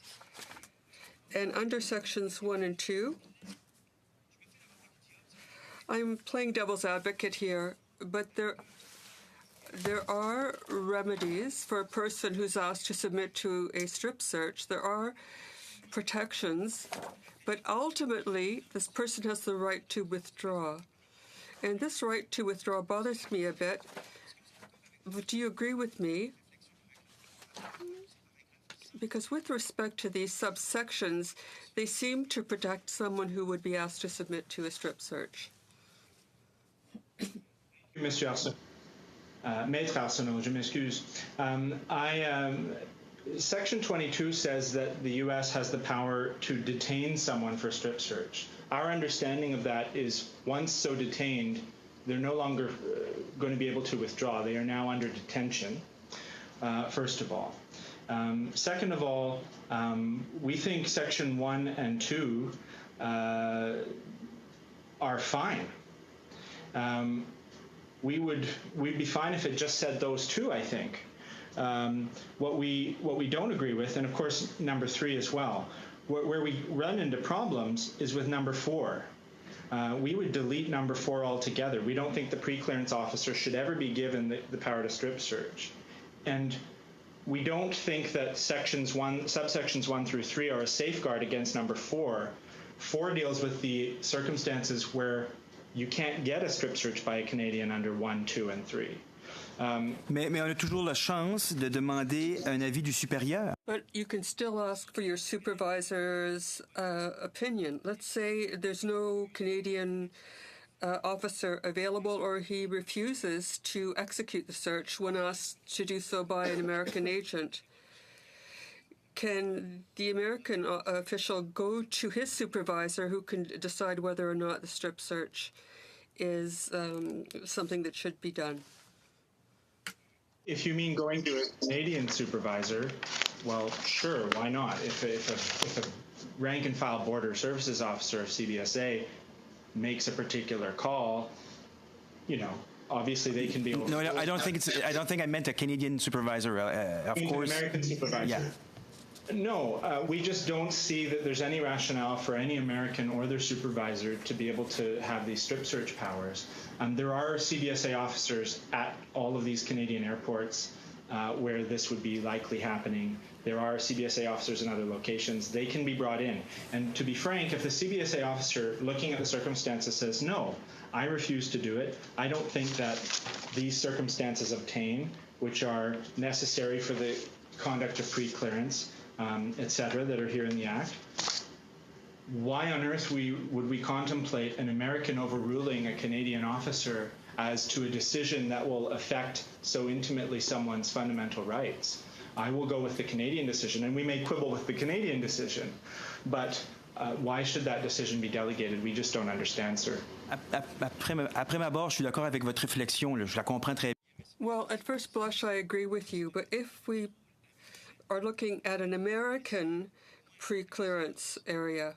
And under sections 1 and 2, I'm playing devil's advocate here, but there are remedies for a person who's asked to submit to a strip search. There are protections, but ultimately, this person has the right to withdraw. And this right to withdraw bothers me a bit. But do you agree with me? Because with respect to these subsections, they seem to protect someone who would be asked to submit to a strip search. Monsieur Arsenault, Maître Arsenault, je m'excuse. Section 22 says that the U.S. has the power to detain someone for strip search. Our understanding of that is once so detained, they're no longer going to be able to withdraw. They are now under detention, first of all. Second of all, we think Section 1 and 2 are fine. We'd be fine if it just said those two, I think. What we don't agree with, and of course number 3 as well, where we run into problems is with number 4. We would delete number 4 altogether. We don't think the pre-clearance officer should ever be given the power to strip search. And we don't think that subsections 1 through 3 are a safeguard against number 4. 4 deals with the circumstances where you can't get a strip search by a Canadian under 1, 2, and 3. Mais on a toujours la chance de demander un avis du supérieur. But you can still ask for your supervisor's opinion. Let's say there's no Canadian officer available, or he refuses to execute the search when asked to do so by an American agent. Can the American official go to his supervisor, who can decide whether or not the strip search is something that should be done? If you mean going to a Canadian supervisor, well, sure, why not? If a rank and file border services officer of CBSA makes a particular call, obviously they can be. No, I don't think I don't think I meant a Canadian supervisor. Of course, American supervisor. Yeah. No, we just don't see that there's any rationale for any American or their supervisor to be able to have these strip search powers. There are CBSA officers at all of these Canadian airports where this would be likely happening. There are CBSA officers in other locations. They can be brought in. And to be frank, if the CBSA officer looking at the circumstances says, no, I refuse to do it, I don't think that these circumstances obtain, which are necessary for the conduct of pre-clearance, et cetera, that are here in the Act, why on earth would we contemplate an American overruling a Canadian officer as to a decision that will affect so intimately someone's fundamental rights? I will go with the Canadian decision, and we may quibble with the Canadian decision, but why should that decision be delegated? We just don't understand, sir. Après m'abord, je suis d'accord avec votre réflexion. Je la comprends très bien. Well, at first blush, I agree with you, but if we are looking at an American pre-clearance area,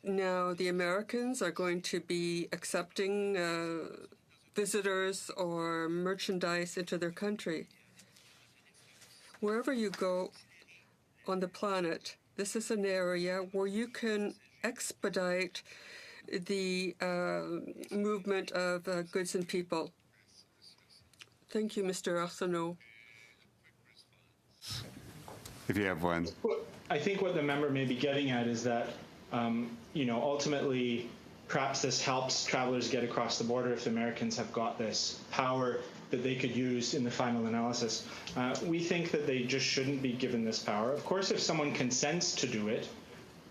now the Americans are going to be accepting visitors or merchandise into their country. Wherever you go on the planet, this is an area where you can expedite the movement of goods and people. Thank you, Mr. Arsenault. If you have one. I think what the member may be getting at is that, ultimately, perhaps this helps travelers get across the border if Americans have got this power that they could use in the final analysis. We think that they just shouldn't be given this power. Of course, if someone consents to do it,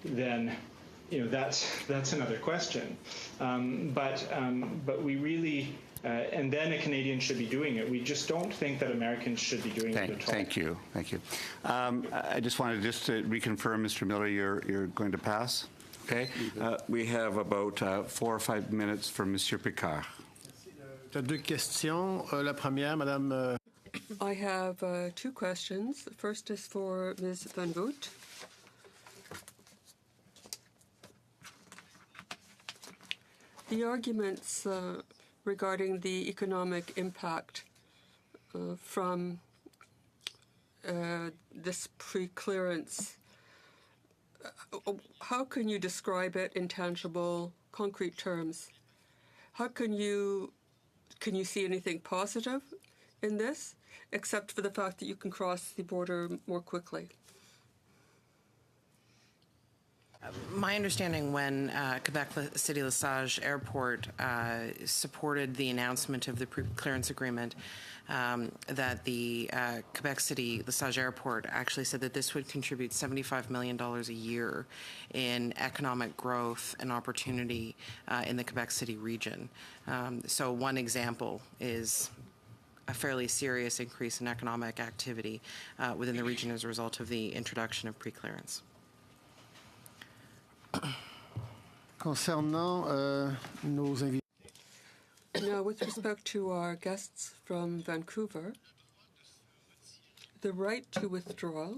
then that's another question. But we really, and then a Canadian should be doing it. We just don't think that Americans should be doing it at all. Thank you. I just wanted to reconfirm, Mr. Miller, you're going to pass. Okay. We have about 4 or 5 minutes for Monsieur Picard. J'ai deux questions. La première, Madame. I have 2 questions. The first is for Ms. Van Voot. The arguments regarding the economic impact from this pre-clearance, how can you describe it in tangible, concrete terms? How can you see anything positive in this, except for the fact that you can cross the border more quickly? My understanding when Quebec City Lesage Airport supported the announcement of the pre-clearance agreement, that the Quebec City Lesage Airport actually said that this would contribute $75 million a year in economic growth and opportunity in the Quebec City region. So one example is a fairly serious increase in economic activity within the region as a result of the introduction of pre-clearance. Concernant nos invités. Now, with respect to our guests from Vancouver, the right to withdraw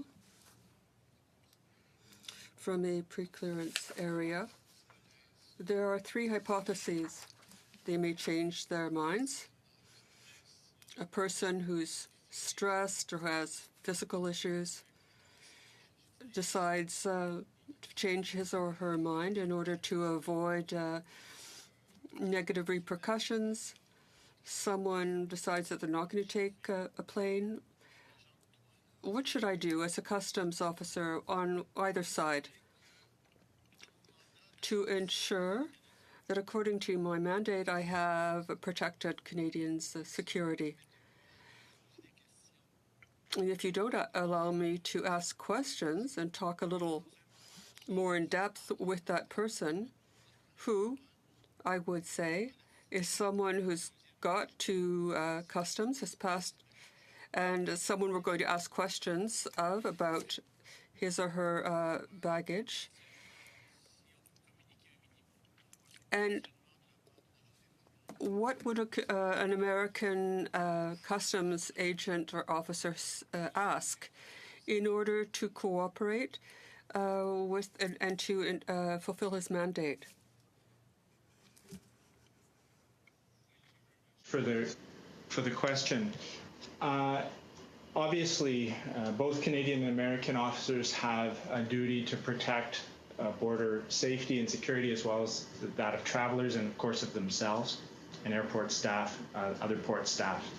from a pre-clearance area, there are 3 hypotheses. They may change their minds. A person who's stressed or has physical issues decides to change his or her mind in order to avoid negative repercussions. Someone decides that they're not going to take a plane. What should I do as a customs officer on either side to ensure that, according to my mandate, I have protected Canadians' security? And if you don't allow me to ask questions and talk a little more in depth with that person, who I would say is someone who's got to customs, has passed, and someone we're going to ask questions of about his or her baggage. And what would an American customs agent or officer ask in order to cooperate and to fulfill his mandate. For the question. Obviously, both Canadian and American officers have a duty to protect border safety and security, as well as that of travelers and, of course, of themselves and airport staff, other port staff.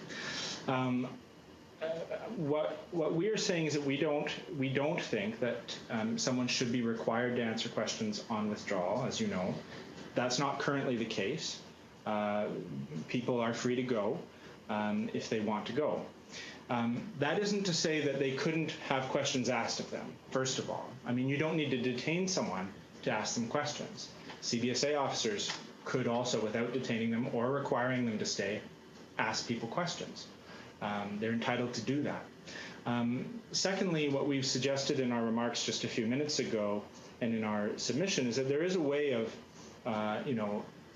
What we are saying is that we don't think that someone should be required to answer questions on withdrawal, as you know. That's not currently the case. People are free to go if they want to go. That isn't to say that they couldn't have questions asked of them, first of all. I mean, you don't need to detain someone to ask them questions. CBSA officers could also, without detaining them or requiring them to stay, ask people questions. They're entitled to do that. Secondly, what we've suggested in our remarks just a few minutes ago and in our submission is that there is a way of,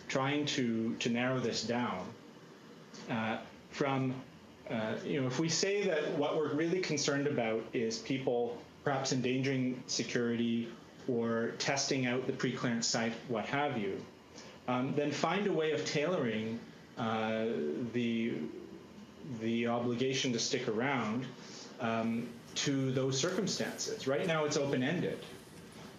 trying to narrow this down from, if we say that what we're really concerned about is people perhaps endangering security or testing out the pre-clearance site, what have you, then find a way of tailoring the obligation to stick around to those circumstances. Right now it's open-ended.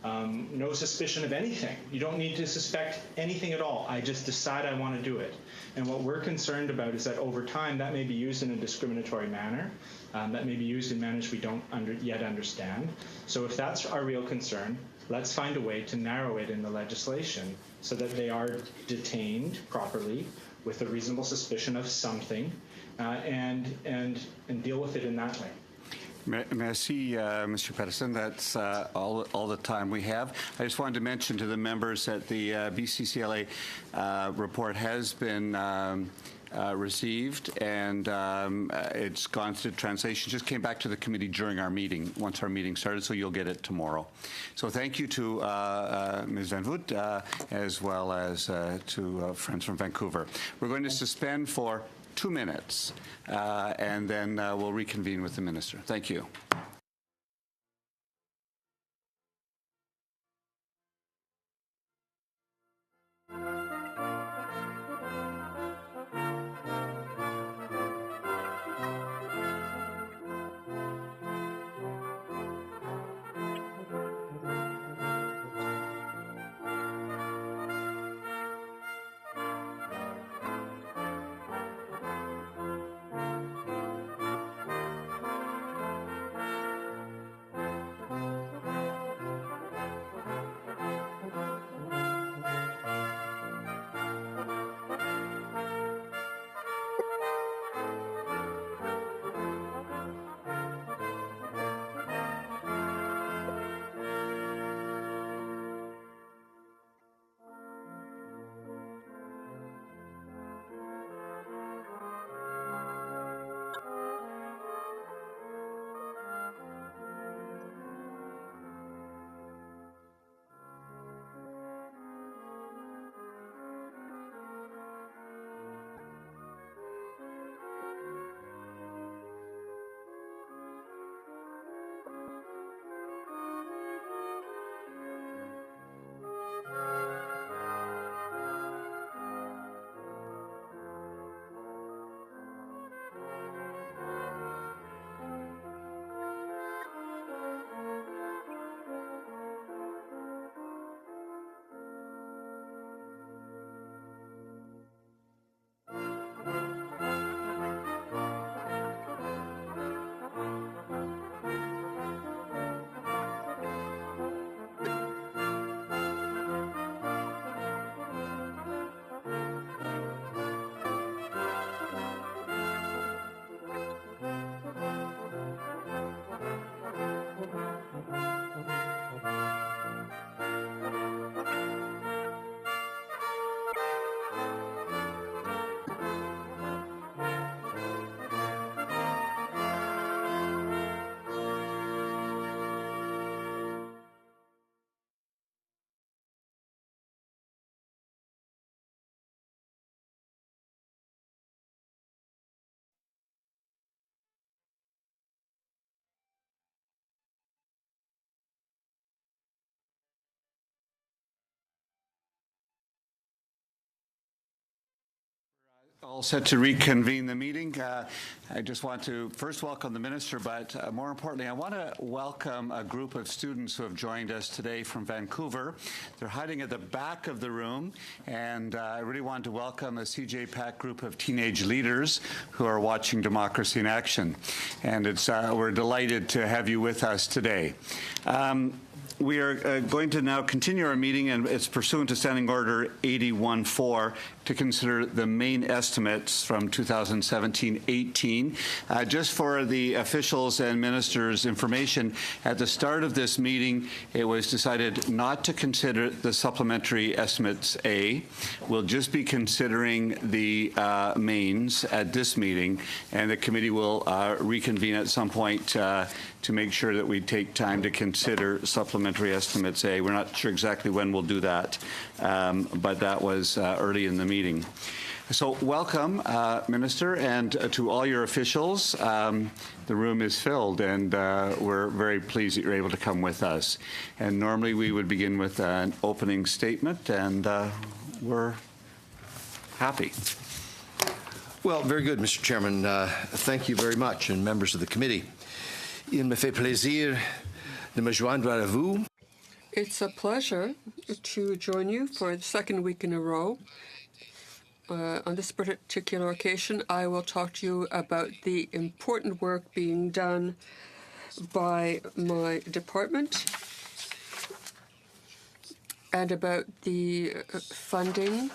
No suspicion of anything. You don't need to suspect anything at all. I just decide I want to do it. And what we're concerned about is that over time that may be used in a discriminatory manner, that may be used in manners we don't yet understand. So if that's our real concern, let's find a way to narrow it in the legislation so that they are detained properly with a reasonable suspicion of something and deal with it in that way. Merci, Mr. Pedersen. That's all the time we have. I just wanted to mention to the members that the BCCLA report has been received, and it's gone through translation. Just came back to the committee during our meeting, once our meeting started, so you'll get it tomorrow. So thank you to Ms. Van Voot, as well as to friends from Vancouver. We're going to suspend for 2 minutes, and then we'll reconvene with the minister. Thank you. All set to reconvene the meeting. I just want to first welcome the minister, but more importantly, I want to welcome a group of students who have joined us today from Vancouver. They're hiding at the back of the room, and I really want to welcome a CJPAC group of teenage leaders who are watching Democracy in Action. And we're delighted to have you with us today. We are going to now continue our meeting, and it's pursuant to Standing Order 81-4 to consider the main estimates from 2017-18. Just for the officials and ministers' information, at the start of this meeting, it was decided not to consider the supplementary estimates A. We'll just be considering the mains at this meeting, and the committee will reconvene at some point to make sure that we take time to consider supplementary estimates A. We're not sure exactly when we'll do that, but that was early in the meeting. So welcome, Minister, and to all your officials. The room is filled, and we're very pleased that you're able to come with us. And normally we would begin with an opening statement, and we're happy. Well, very good, Mr. Chairman. Thank you very much, and members of the committee. Il me fait plaisir de me joindre à vous. It's a pleasure to join you for the second week in a row. On this particular occasion, I will talk to you about the important work being done by my department and about the funding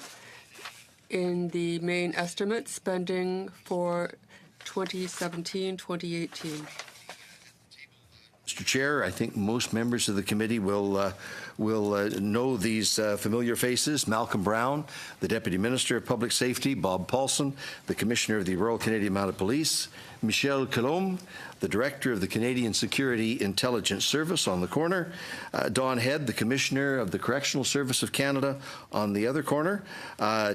in the main estimate spending for 2017-2018. Mr. Chair, I think most members of the committee will know these familiar faces. Malcolm Brown, the Deputy Minister of Public Safety, Bob Paulson, the Commissioner of the Royal Canadian Mounted Police, Michel Colombe, the Director of the Canadian Security Intelligence Service on the corner, Don Head, the Commissioner of the Correctional Service of Canada on the other corner,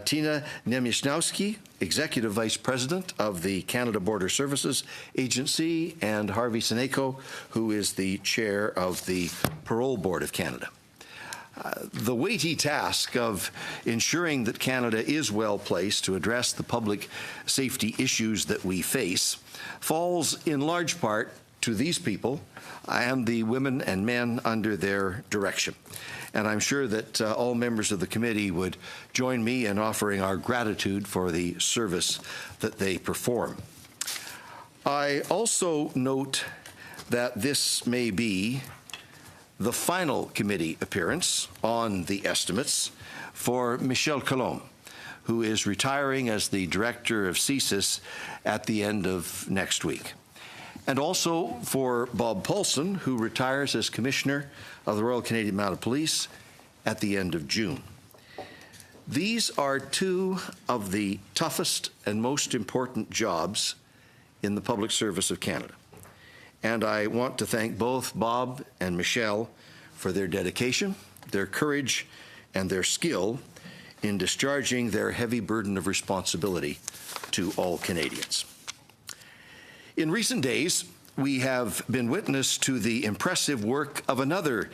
Tina Niemiechnowski, Executive Vice President of the Canada Border Services Agency, and Harvey Seneko, who is the Chair of the Parole Board of Canada. The weighty task of ensuring that Canada is well placed to address the public safety issues that we face falls in large part to these people and the women and men under their direction. And I'm sure that all members of the committee would join me in offering our gratitude for the service that they perform. I also note that this may be the final committee appearance on the estimates for Michel Colombe, who is retiring as the director of CSIS at the end of next week. And also for Bob Paulson, who retires as Commissioner of the Royal Canadian Mounted Police at the end of June. These are two of the toughest and most important jobs in the public service of Canada. And I want to thank both Bob and Michelle for their dedication, their courage, and their skill in discharging their heavy burden of responsibility to all Canadians. In recent days, we have been witness to the impressive work of another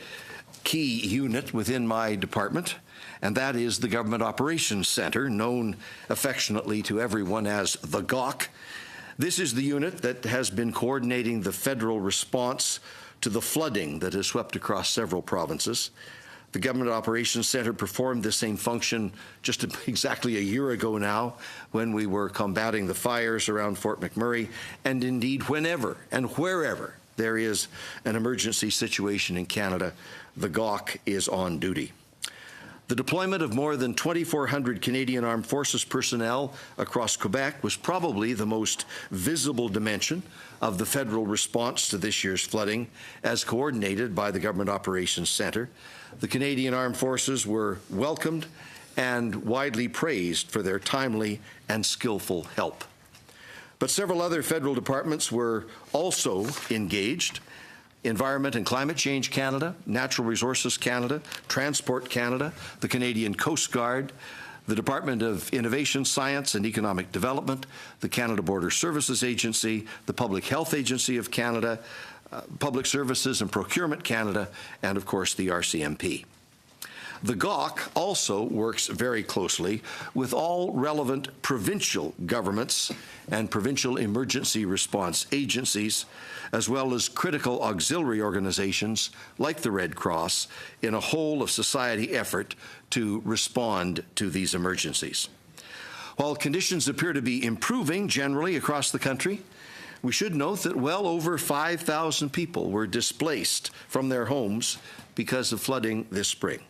key unit within my department, and that is the Government Operations Centre, known affectionately to everyone as the GOC. This is the unit that has been coordinating the federal response to the flooding that has swept across several provinces. The Government Operations Centre performed the same function just exactly a year ago now when we were combating the fires around Fort McMurray, and indeed whenever and wherever there is an emergency situation in Canada, the GOC is on duty. The deployment of more than 2,400 Canadian Armed Forces personnel across Quebec was probably the most visible dimension of the federal response to this year's flooding, as coordinated by the Government Operations Centre. The Canadian Armed Forces were welcomed and widely praised for their timely and skillful help. But several other federal departments were also engaged. Environment and Climate Change Canada, Natural Resources Canada, Transport Canada, the Canadian Coast Guard, the Department of Innovation, Science and Economic Development, the Canada Border Services Agency, the Public Health Agency of Canada, Public Services and Procurement Canada, and of course the RCMP. The GOC also works very closely with all relevant provincial governments and provincial emergency response agencies, as well as critical auxiliary organizations like the Red Cross, in a whole-of-society effort to respond to these emergencies. While conditions appear to be improving generally across the country, we should note that well over 5,000 people were displaced from their homes because of flooding this spring.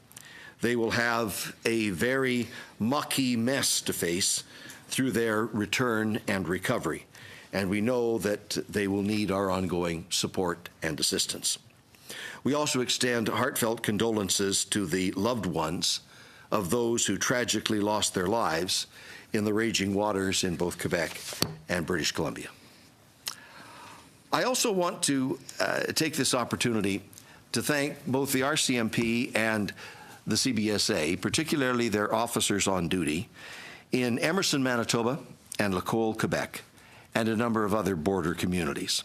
They will have a very mucky mess to face through their return and recovery, and we know that they will need our ongoing support and assistance. We also extend heartfelt condolences to the loved ones of those who tragically lost their lives in the raging waters in both Quebec and British Columbia. I also want to take this opportunity to thank both the RCMP and the CBSA, particularly their officers on duty, in Emerson, Manitoba, and Lacolle, Quebec, and a number of other border communities.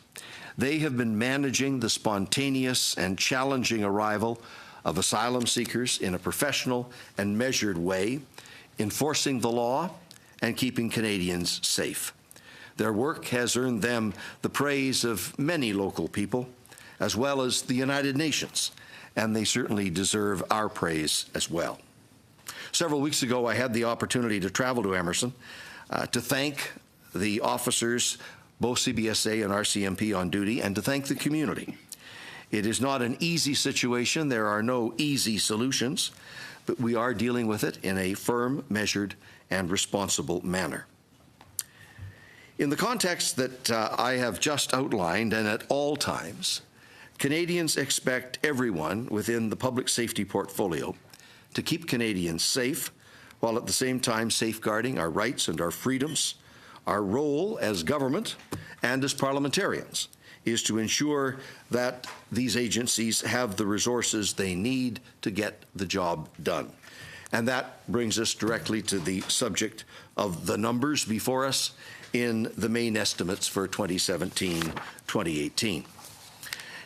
They have been managing the spontaneous and challenging arrival of asylum seekers in a professional and measured way, enforcing the law and keeping Canadians safe. Their work has earned them the praise of many local people, as well as the United Nations, and they certainly deserve our praise as well. Several weeks ago, I had the opportunity to travel to Emerson to thank the officers, both CBSA and RCMP on duty, and to thank the community. It is not an easy situation. There are no easy solutions, but we are dealing with it in a firm, measured, and responsible manner. In the context that I have just outlined, and at all times, Canadians expect everyone within the public safety portfolio to keep Canadians safe, while at the same time safeguarding our rights and our freedoms. Our role as government and as parliamentarians is to ensure that these agencies have the resources they need to get the job done. And that brings us directly to the subject of the numbers before us in the main estimates for 2017-2018.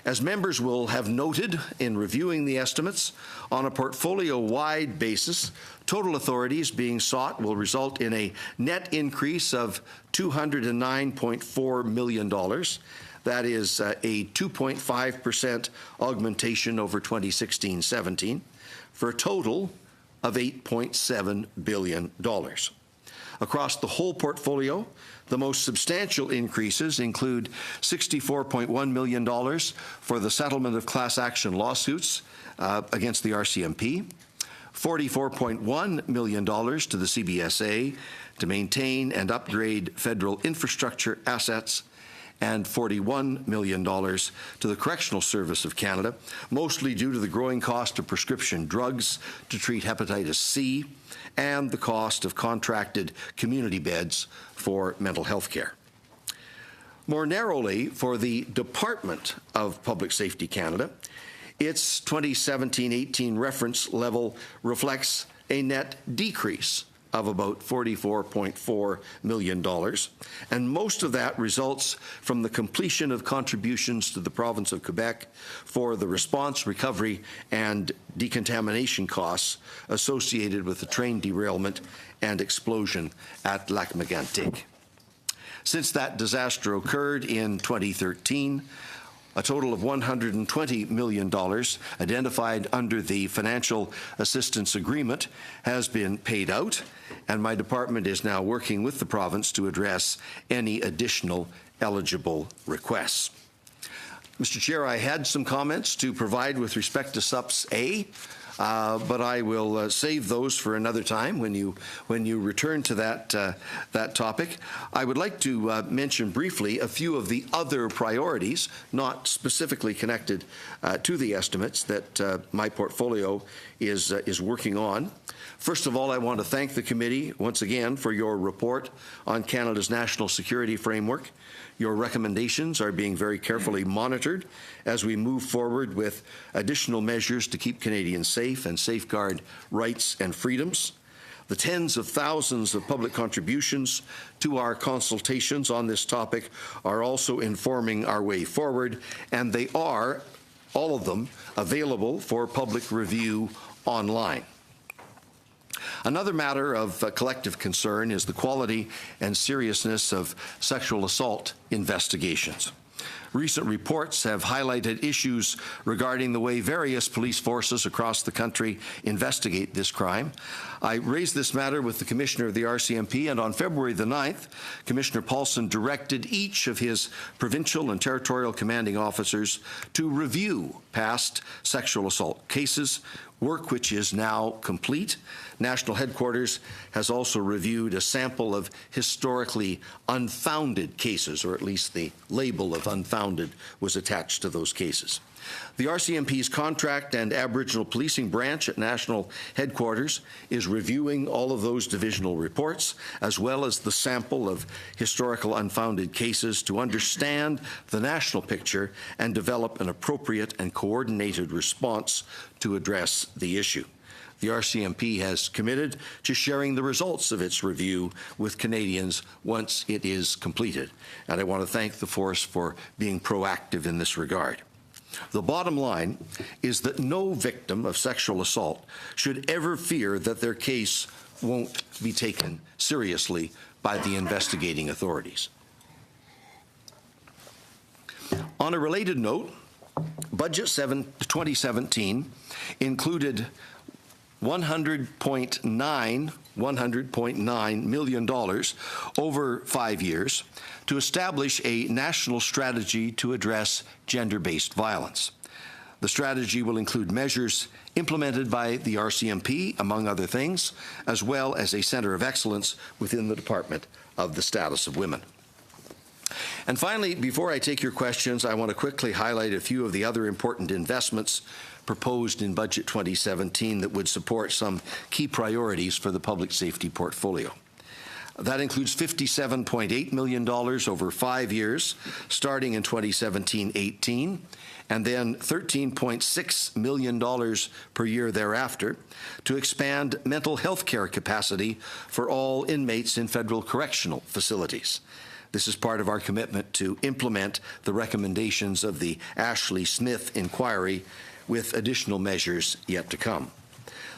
As members will have noted in reviewing the estimates, on a portfolio-wide basis, total authorities being sought will result in a net increase of $209.4 million. That is a 2.5% augmentation over 2016-17, for a total of $8.7 billion. Across the whole portfolio, the most substantial increases include $64.1 million for the settlement of class action lawsuits against the RCMP, $44.1 million to the CBSA to maintain and upgrade federal infrastructure assets, and $41 million to the Correctional Service of Canada, mostly due to the growing cost of prescription drugs to treat hepatitis C and the cost of contracted community beds for mental health care. More narrowly, for the Department of Public Safety Canada, its 2017-18 reference level reflects a net decrease of about $44.4 million, and most of that results from the completion of contributions to the province of Quebec for the response, recovery, and decontamination costs associated with the train derailment and explosion at Lac Mégantic. Since that disaster occurred in 2013, a total of $120 million identified under the Financial Assistance Agreement has been paid out, and my department is now working with the province to address any additional eligible requests. Mr. Chair, I had some comments to provide with respect to SUPS A, but I will save those for another time when you return to that topic. I would like to mention briefly a few of the other priorities, not specifically connected to the estimates, that my portfolio is working on. First of all, I want to thank the committee once again for your report on Canada's National Security Framework. Your recommendations are being very carefully monitored as we move forward with additional measures to keep Canadians safe and safeguard rights and freedoms. The tens of thousands of public contributions to our consultations on this topic are also informing our way forward, and they are all of them available for public review online. Another matter of collective concern is the quality and seriousness of sexual assault investigations. Recent reports have highlighted issues regarding the way various police forces across the country investigate this crime. I raised this matter with the Commissioner of the RCMP, and on February the 9th, Commissioner Paulson directed each of his provincial and territorial commanding officers to review past sexual assault cases, work which is now complete. National Headquarters has also reviewed a sample of historically unfounded cases, or at least the label of unfounded was attached to those cases. The RCMP's Contract and Aboriginal Policing Branch at National Headquarters is reviewing all of those divisional reports, as well as the sample of historical unfounded cases, to understand the national picture and develop an appropriate and coordinated response to address the issue. The RCMP has committed to sharing the results of its review with Canadians once it is completed, and I want to thank the force for being proactive in this regard. The bottom line is that no victim of sexual assault should ever fear that their case won't be taken seriously by the investigating authorities. On a related note, Budget 2017 included $100.9 million over 5 years to establish a national strategy to address gender-based violence. The strategy will include measures implemented by the RCMP, among other things, as well as a center of excellence within the Department of the Status of Women. And finally, before I take your questions, I want to quickly highlight a few of the other important investments proposed in Budget 2017 that would support some key priorities for the public safety portfolio. That includes $57.8 million over 5 years, starting in 2017-18, and then $13.6 million per year thereafter, to expand mental health care capacity for all inmates in federal correctional facilities. This is part of our commitment to implement the recommendations of the Ashley Smith inquiry, with additional measures yet to come.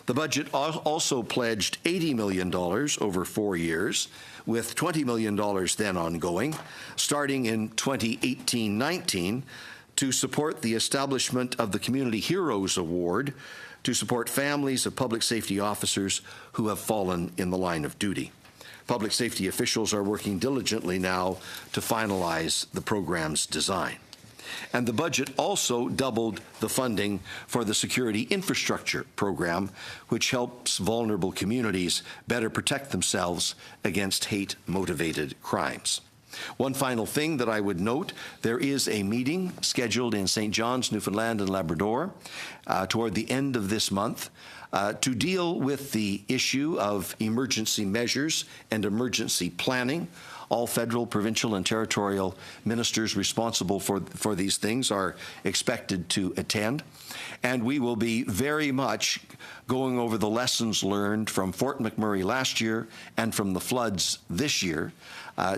The budget also pledged $80 million over 4 years, with $20 million then ongoing, starting in 2018-19, to support the establishment of the Community Heroes Award to support families of public safety officers who have fallen in the line of duty. Public safety officials are working diligently now to finalize the program's design. And the budget also doubled the funding for the Security Infrastructure Program, which helps vulnerable communities better protect themselves against hate-motivated crimes. One final thing that I would note, there is a meeting scheduled in St. John's, Newfoundland and Labrador toward the end of this month to deal with the issue of emergency measures and emergency planning. All federal, provincial, and territorial ministers responsible for these things are expected to attend. And we will be very much going over the lessons learned from Fort McMurray last year and from the floods this year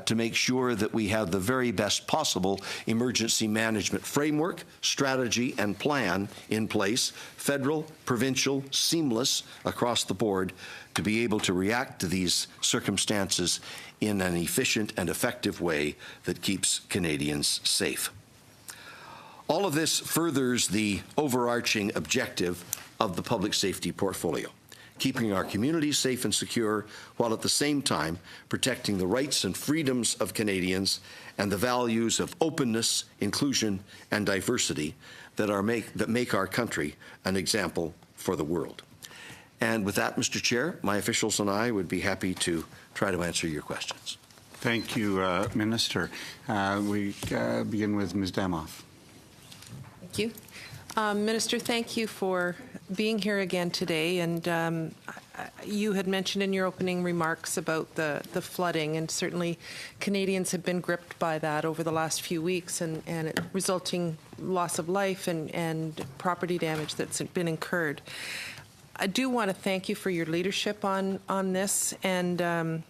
to make sure that we have the very best possible emergency management framework, strategy, and plan in place, federal, provincial, seamless across the board, to be able to react to these circumstances in an efficient and effective way that keeps Canadians safe. All of this furthers the overarching objective of the public safety portfolio, keeping our communities safe and secure while at the same time protecting the rights and freedoms of Canadians and the values of openness, inclusion, and diversity that make our country an example for the world. And with that, Mr. Chair, my officials and I would be happy to try to answer your questions. Thank you, Minister. We begin with Ms. Damoff. Thank you. Minister, thank you for being here again today. And you had mentioned in your opening remarks about the flooding, and certainly Canadians have been gripped by that over the last few weeks, and it resulting loss of life and property damage that's been incurred. I do want to thank you for your leadership on this, and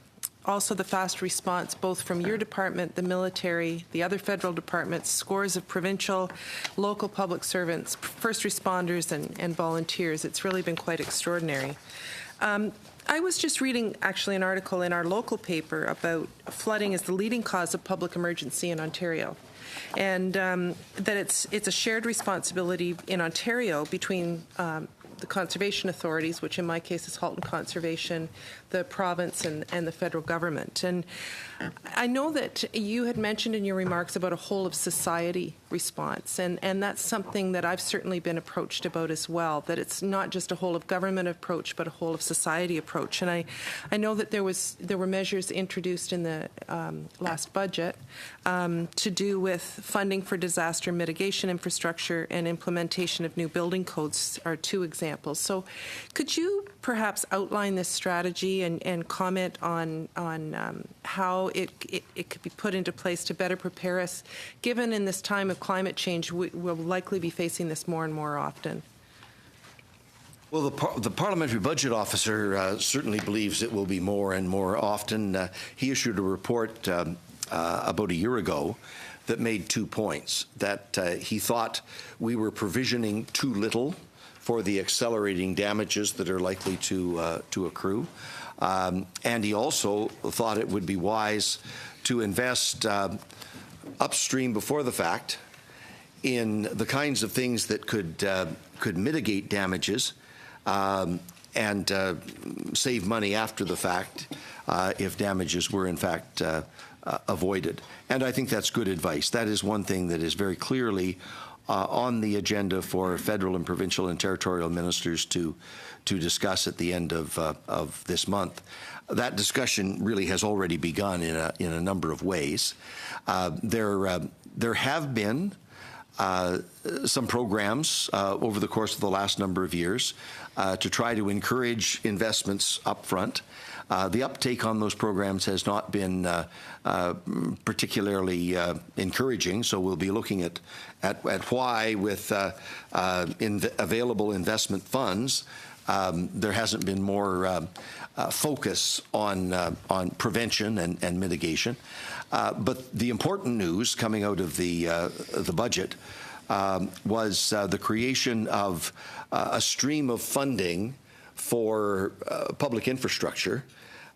also the fast response both from your department, the military, the other federal departments, scores of provincial, local public servants, first responders, and volunteers. It's really been quite extraordinary. I was just reading, actually, an article in our local paper about flooding as the leading cause of public emergency in Ontario, and that it's a shared responsibility in Ontario between the conservation authorities, which in my case is Halton Conservation, the province, and the federal government. And I know that you had mentioned in your remarks about a whole of society response, and that's something that I've certainly been approached about as well, that it's not just a whole of government approach, but a whole of society approach. And I know that there were measures introduced in the last budget to do with funding for disaster mitigation infrastructure and implementation of new building codes are two examples. So could you perhaps outline this strategy and comment on how it could be put into place to better prepare us, given in this time of climate change, we'll likely be facing this more and more often? Well, the Parliamentary Budget Officer certainly believes it will be more and more often. He issued a report about a year ago that made 2 points, that he thought we were provisioning too little for the accelerating damages that are likely to accrue. And he also thought it would be wise to invest upstream before the fact in the kinds of things that could mitigate damages and save money after the fact if damages were in fact avoided. And I think that's good advice. That is one thing that is very clearly on the agenda for federal and provincial and territorial ministers to discuss at the end of this month. That discussion really has already begun in a number of ways. There have been some programs over the course of the last number of years to try to encourage investments up front. The uptake on those programs has not been particularly encouraging, so we'll be looking at why, with available investment funds, there hasn't been more focus on prevention and mitigation. But the important news coming out of the budget was the creation of a stream of funding for public infrastructure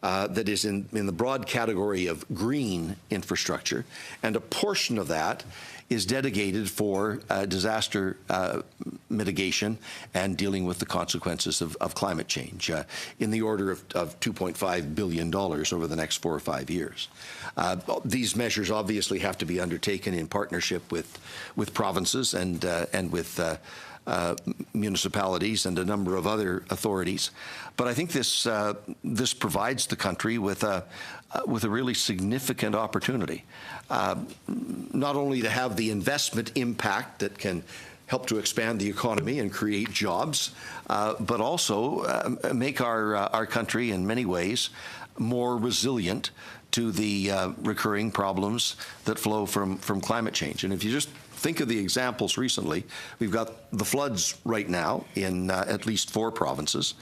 that is in the broad category of green infrastructure, and a portion of that is dedicated for disaster mitigation and dealing with the consequences of climate change in the order of $2.5 billion over the next 4 or 5 years. These measures obviously have to be undertaken in partnership with provinces and with municipalities and a number of other authorities, but I think this provides the country with a really significant opportunity, not only to have the investment impact that can help to expand the economy and create jobs, but also make our country in many ways more resilient to the recurring problems that flow from climate change. And if you just think of the examples recently, we've got the floods right now in at least 4 provinces.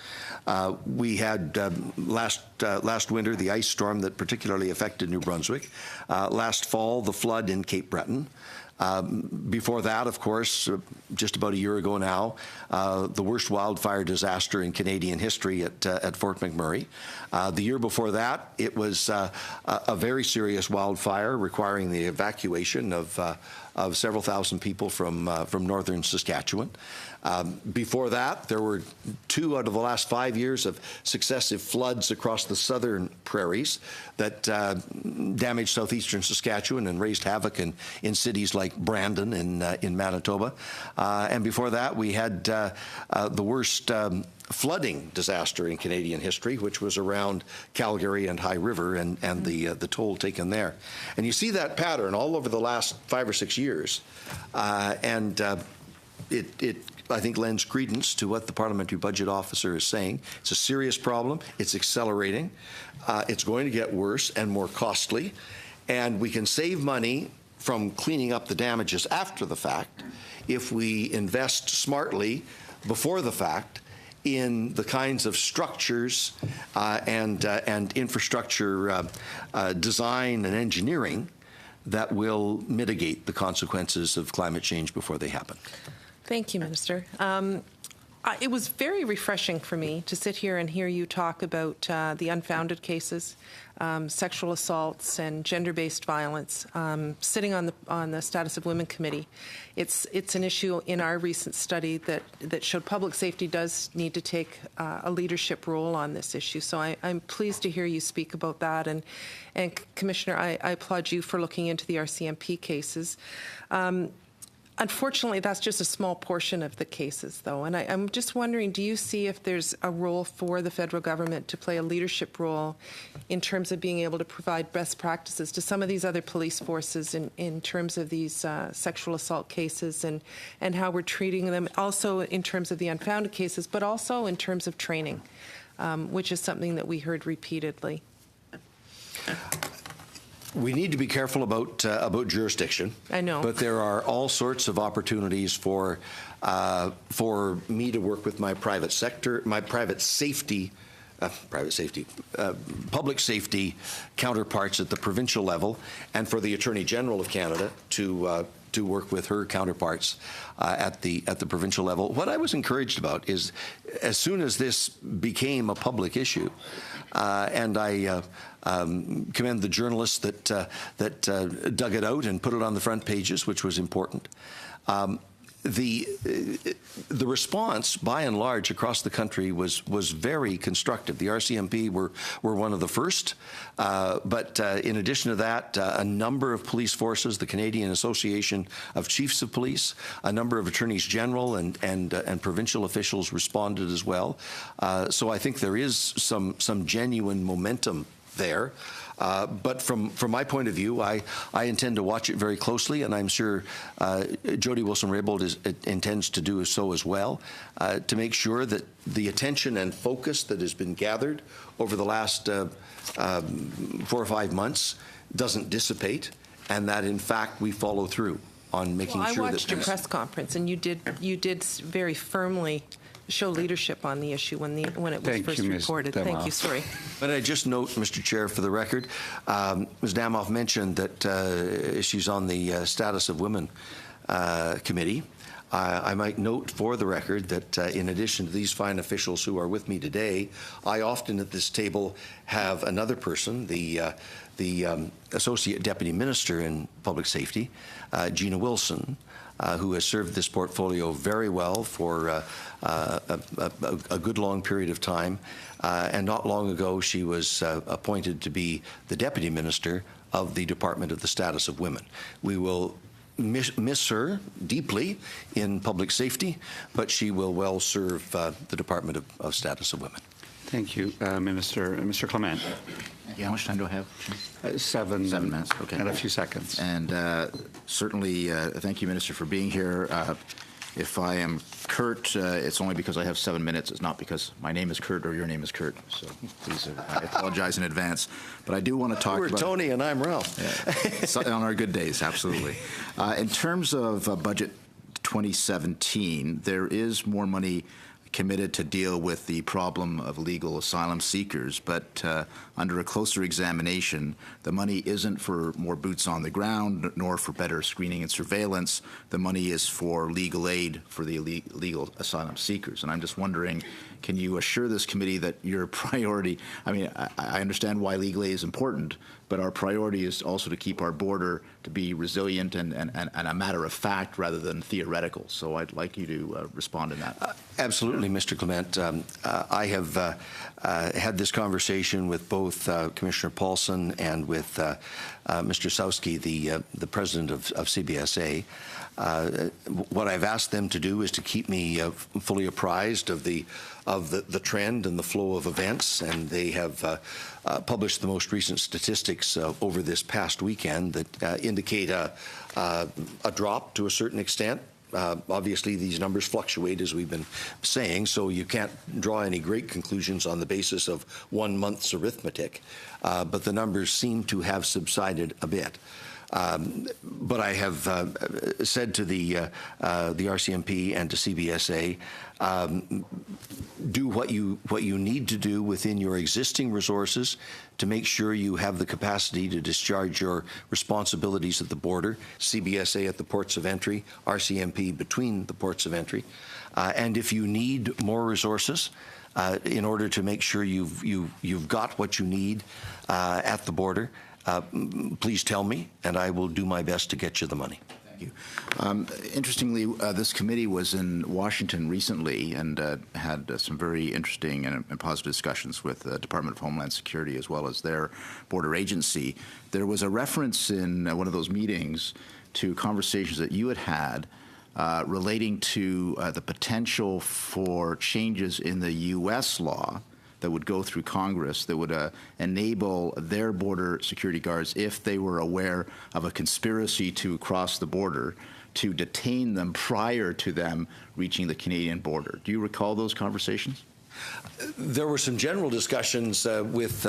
We had last winter the ice storm that particularly affected New Brunswick. Last fall, the flood in Cape Breton. Before that, of course, just about a year ago now, the worst wildfire disaster in Canadian history at Fort McMurray. The year before that, it was a very serious wildfire requiring the evacuation of several thousand people from northern Saskatchewan. Before that, there were 2 out of the last 5 years of successive floods across the southern prairies that damaged southeastern Saskatchewan and raised havoc in cities like Brandon in Manitoba. And before that, we had the worst flooding disaster in Canadian history, which was around Calgary and High River and the toll taken there. And you see that pattern all over the last 5 or 6 years. It I think lends credence to what the Parliamentary Budget Officer is saying. It's a serious problem. It's accelerating. It's going to get worse and more costly. And we can save money from cleaning up the damages after the fact if we invest smartly before the fact in the kinds of structures and infrastructure design and engineering that will mitigate the consequences of climate change before they happen. Thank you, Minister. It was very refreshing for me to sit here and hear you talk about the unfounded cases, sexual assaults and gender-based violence. Sitting on the Status of Women Committee, it's an issue in our recent study that showed public safety does need to take a leadership role on this issue. So I'm pleased to hear you speak about that. And Commissioner, I applaud you for looking into the RCMP cases. Unfortunately, that's just a small portion of the cases, though. And I'm just wondering, do you see if there's a role for the federal government to play a leadership role in terms of being able to provide best practices to some of these other police forces in terms of these sexual assault cases and how we're treating them, also in terms of the unfounded cases, but also in terms of training, which is something that we heard repeatedly? We need to be careful about jurisdiction. I know, but there are all sorts of opportunities for me to work with my private sector, my public safety counterparts at the provincial level, and for the Attorney General of Canada to work with her counterparts at the provincial level. What I was encouraged about is, as soon as this became a public issue, and I commend the journalists that dug it out and put it on the front pages, which was important. The response, by and large, across the country was very constructive. The RCMP were one of the first, but in addition to that, a number of police forces, the Canadian Association of Chiefs of Police, a number of attorneys general and provincial officials responded as well. So I think there is some genuine momentum there. But from my point of view, I intend to watch it very closely, and I'm sure Jody Wilson-Raybould intends to do so as well, to make sure that the attention and focus that has been gathered over the last 4 or 5 months doesn't dissipate, and that, in fact, we follow through on making sure that... I watched your press conference, and you did very firmly show leadership on the issue when it was first reported. Thank you. Sorry. But I just note, Mr. Chair, for the record, Ms. Damoff mentioned that she's on the Status of Women Committee. I might note for the record that in addition to these fine officials who are with me today, I often at this table have another person, the Associate Deputy Minister in Public Safety, Gina Wilson, who has served this portfolio very well for a good long period of time. And not long ago, she was appointed to be the Deputy Minister of the Department of the Status of Women. We will miss her deeply in public safety, but she will well serve the Department of Status of Women. Thank you, Minister. Mr. Clement. Yeah, how much time do I have? 7 minutes, okay. And a few seconds. And certainly, thank you, Minister, for being here. If I am Kurt, it's only because I have 7 minutes. It's not because my name is Kurt or your name is Kurt. So please, I apologize in advance. But I do want to talk We're about... Tony and I'm Ralph. Yeah, so on our good days, absolutely. In terms of budget 2017, there is more money committed to deal with the problem of illegal asylum seekers, but under a closer examination, the money isn't for more boots on the ground, nor for better screening and surveillance. The money is for legal aid for the illegal asylum seekers. And I'm just wondering, can you assure this committee that your priority, I mean, I understand why legal aid is important, but our priority is also to keep our border to be resilient and a matter of fact rather than theoretical. So I'd like you to respond to that. Absolutely, Mr. Clement. I have had this conversation with both Commissioner Paulson and with Mr. Sowski, the president of CBSA. What I've asked them to do is to keep me fully apprised of the trend and the flow of events, and they have published the most recent statistics over this past weekend that indicate a drop to a certain extent. Obviously, these numbers fluctuate, as we've been saying, so you can't draw any great conclusions on the basis of 1 month's arithmetic, but the numbers seem to have subsided a bit. But I have said to the RCMP and to CBSA, do what you need to do within your existing resources to make sure you have the capacity to discharge your responsibilities at the border, CBSA at the ports of entry, RCMP between the ports of entry. And if you need more resources in order to make sure you've got what you need at the border, please tell me, and I will do my best to get you the money. Thank you. Interestingly, this committee was in Washington recently and had some very interesting and positive discussions with the Department of Homeland Security as well as their border agency. There was a reference in one of those meetings to conversations that you had relating to the potential for changes in the U.S. law that would go through Congress that would enable their border security guards, if they were aware of a conspiracy to cross the border, to detain them prior to them reaching the Canadian border. Do you recall those conversations? There were some general discussions with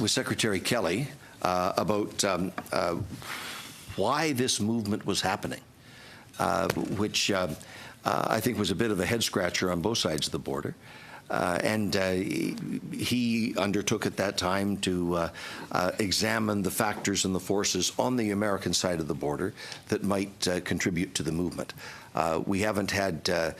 Secretary Kelly about why this movement was happening, which I think was a bit of a head-scratcher on both sides of the border. And he undertook at that time to examine the factors and the forces on the American side of the border that might contribute to the movement. We haven't had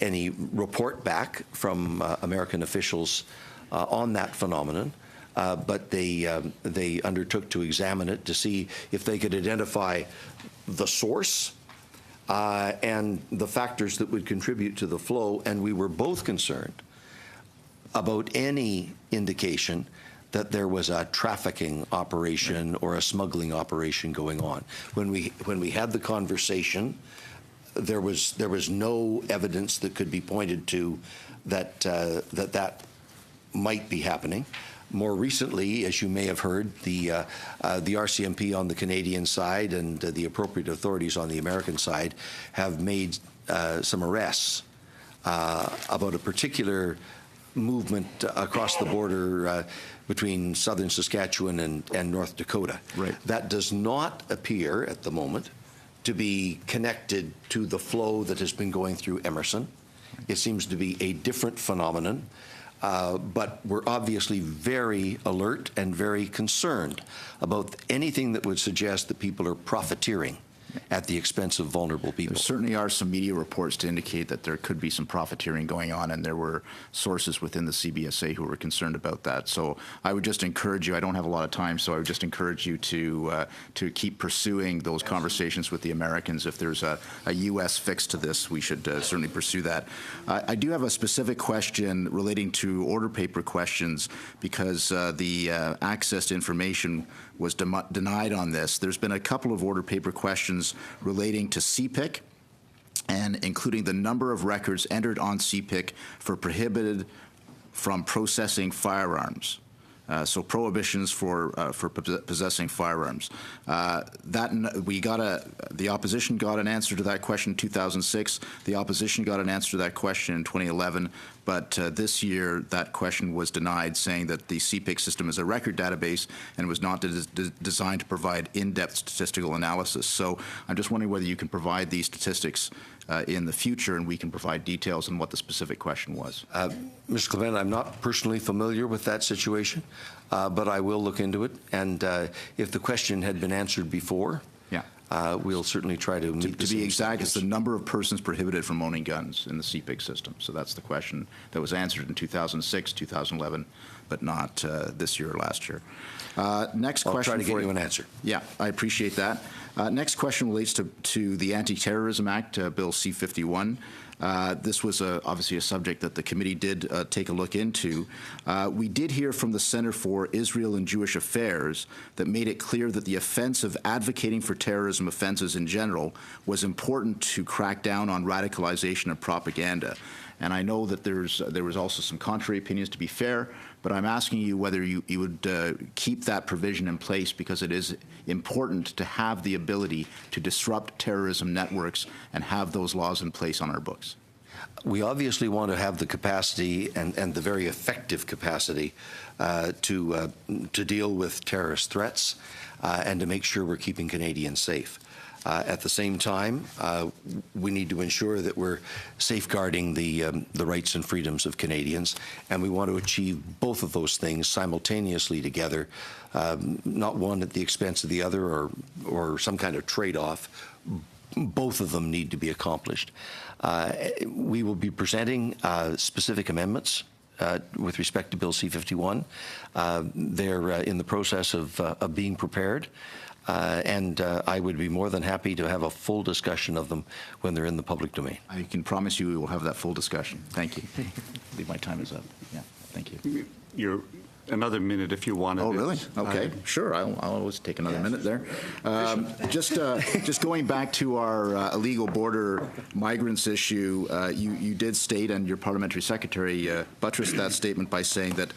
any report back from American officials on that phenomenon, but they undertook to examine it to see if they could identify the source and the factors that would contribute to the flow, and we were both concerned about any indication that there was a trafficking operation or a smuggling operation going on. When we had the conversation, there was no evidence that could be pointed to that might be happening. More recently, as you may have heard, the RCMP on the Canadian side and the appropriate authorities on the American side have made some arrests about a particular movement across the border between southern Saskatchewan and North Dakota. Right. That does not appear at the moment to be connected to the flow that has been going through Emerson. It seems to be a different phenomenon, but we're obviously very alert and very concerned about anything that would suggest that people are profiteering at the expense of vulnerable people. There certainly are some media reports to indicate that there could be some profiteering going on, and there were sources within the CBSA who were concerned about that. So I would just encourage you, I don't have a lot of time, so I would just encourage you to keep pursuing those conversations with the Americans. If there's a U.S. fix to this, we should certainly pursue that. I do have a specific question relating to order paper questions because the access to information was denied on this. There's been a couple of order paper questions relating to CPIC and including the number of records entered on CPIC for prohibited from processing firearms. So prohibitions for possessing firearms. The opposition got an answer to that question in 2006. The opposition got an answer to that question in 2011. But this year, that question was denied, saying that the CPIC system is a record database and was not designed to provide in-depth statistical analysis. So I'm just wondering whether you can provide these statistics in the future, and we can provide details on what the specific question was. Mr. Clement, I'm not personally familiar with that situation, but I will look into it. And if the question had been answered before, we'll certainly try to meet To be exact, it's the number of persons prohibited from owning guns in the CPIC system. So that's the question that was answered in 2006, 2011, but not this year or last year. Next question. I'll try to get you an answer. Yeah, I appreciate that. Next question relates to the Anti-Terrorism Act, Bill C-51. This was obviously a subject that the committee did take a look into. We did hear from the Center for Israel and Jewish Affairs that made it clear that the offense of advocating for terrorism offenses in general was important to crack down on radicalization and propaganda. And I know that there was also some contrary opinions, to be fair, but I'm asking you whether you would keep that provision in place, because it is important to have the ability to disrupt terrorism networks and have those laws in place on our books. We obviously want to have the capacity and the very effective capacity to deal with terrorist threats and to make sure we're keeping Canadians safe. At the same time, we need to ensure that we're safeguarding the rights and freedoms of Canadians, and we want to achieve both of those things simultaneously together, not one at the expense of the other or some kind of trade-off. Both of them need to be accomplished. We will be presenting specific amendments with respect to Bill C-51. They're in the process of being prepared. And I would be more than happy to have a full discussion of them when they're in the public domain. I can promise you we will have that full discussion. Thank you. I believe my time is up. Yeah, thank you. You're another minute if you wanted. Oh, really? Okay, sure. I'll always take another minute there. Just going back to our illegal border migrants issue, you did state, and your parliamentary secretary buttressed that statement by saying that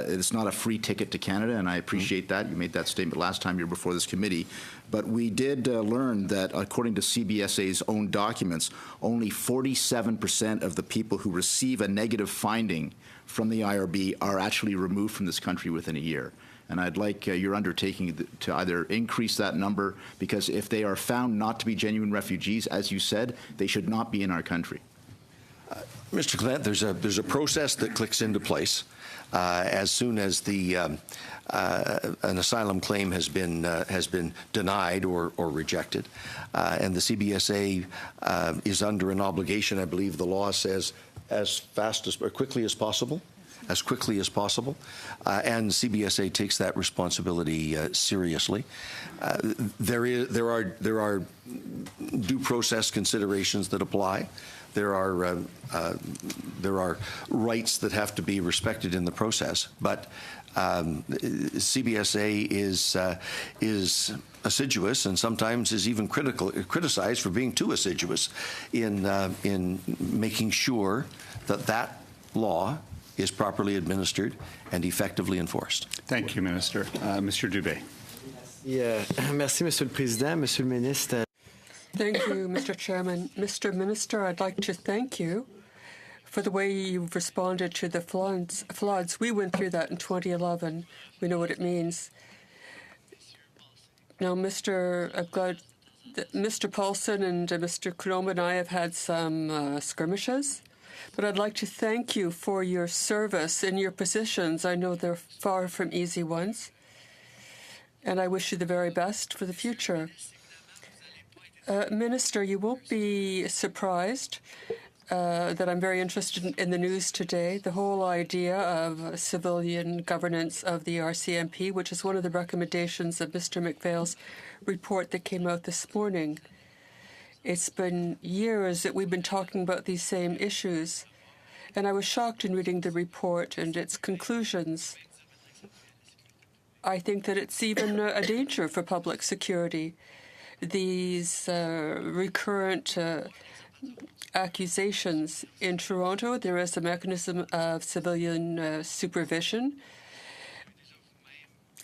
it's not a free ticket to Canada, and I appreciate that. You made that statement last time you were before this committee. But we did learn that, according to CBSA's own documents, only 47% of the people who receive a negative finding from the IRB are actually removed from this country within a year. And I'd like your undertaking to either increase that number, because if they are found not to be genuine refugees, as you said, they should not be in our country. Mr. Clement, there's a process that clicks into place as soon as an asylum claim has been denied or rejected, and the CBSA is under an obligation. I believe the law says as quickly as possible, and CBSA takes that responsibility seriously. There are due process considerations that apply. There are rights that have to be respected in the process, but CBSA is assiduous and sometimes is even criticized for being too assiduous in making sure that law is properly administered and effectively enforced. Thank you, Minister. Mr. Dubé. Merci, Monsieur le Président, Monsieur le Ministre. Thank you, Mr. Chairman. Mr. Minister, I'd like to thank you for the way you've responded to the floods. We went through that in 2011. We know what it means. Now, Mr. Paulson and Mr. Colombo and I have had some skirmishes, but I'd like to thank you for your service and your positions. I know they're far from easy ones, and I wish you the very best for the future. Minister, you won't be surprised that I'm very interested in the news today, the whole idea of civilian governance of the RCMP, which is one of the recommendations of Mr. McPhail's report that came out this morning. It's been years that we've been talking about these same issues, and I was shocked in reading the report and its conclusions. I think that it's even a danger for public security. These recurrent accusations in Toronto, there is a mechanism of civilian supervision,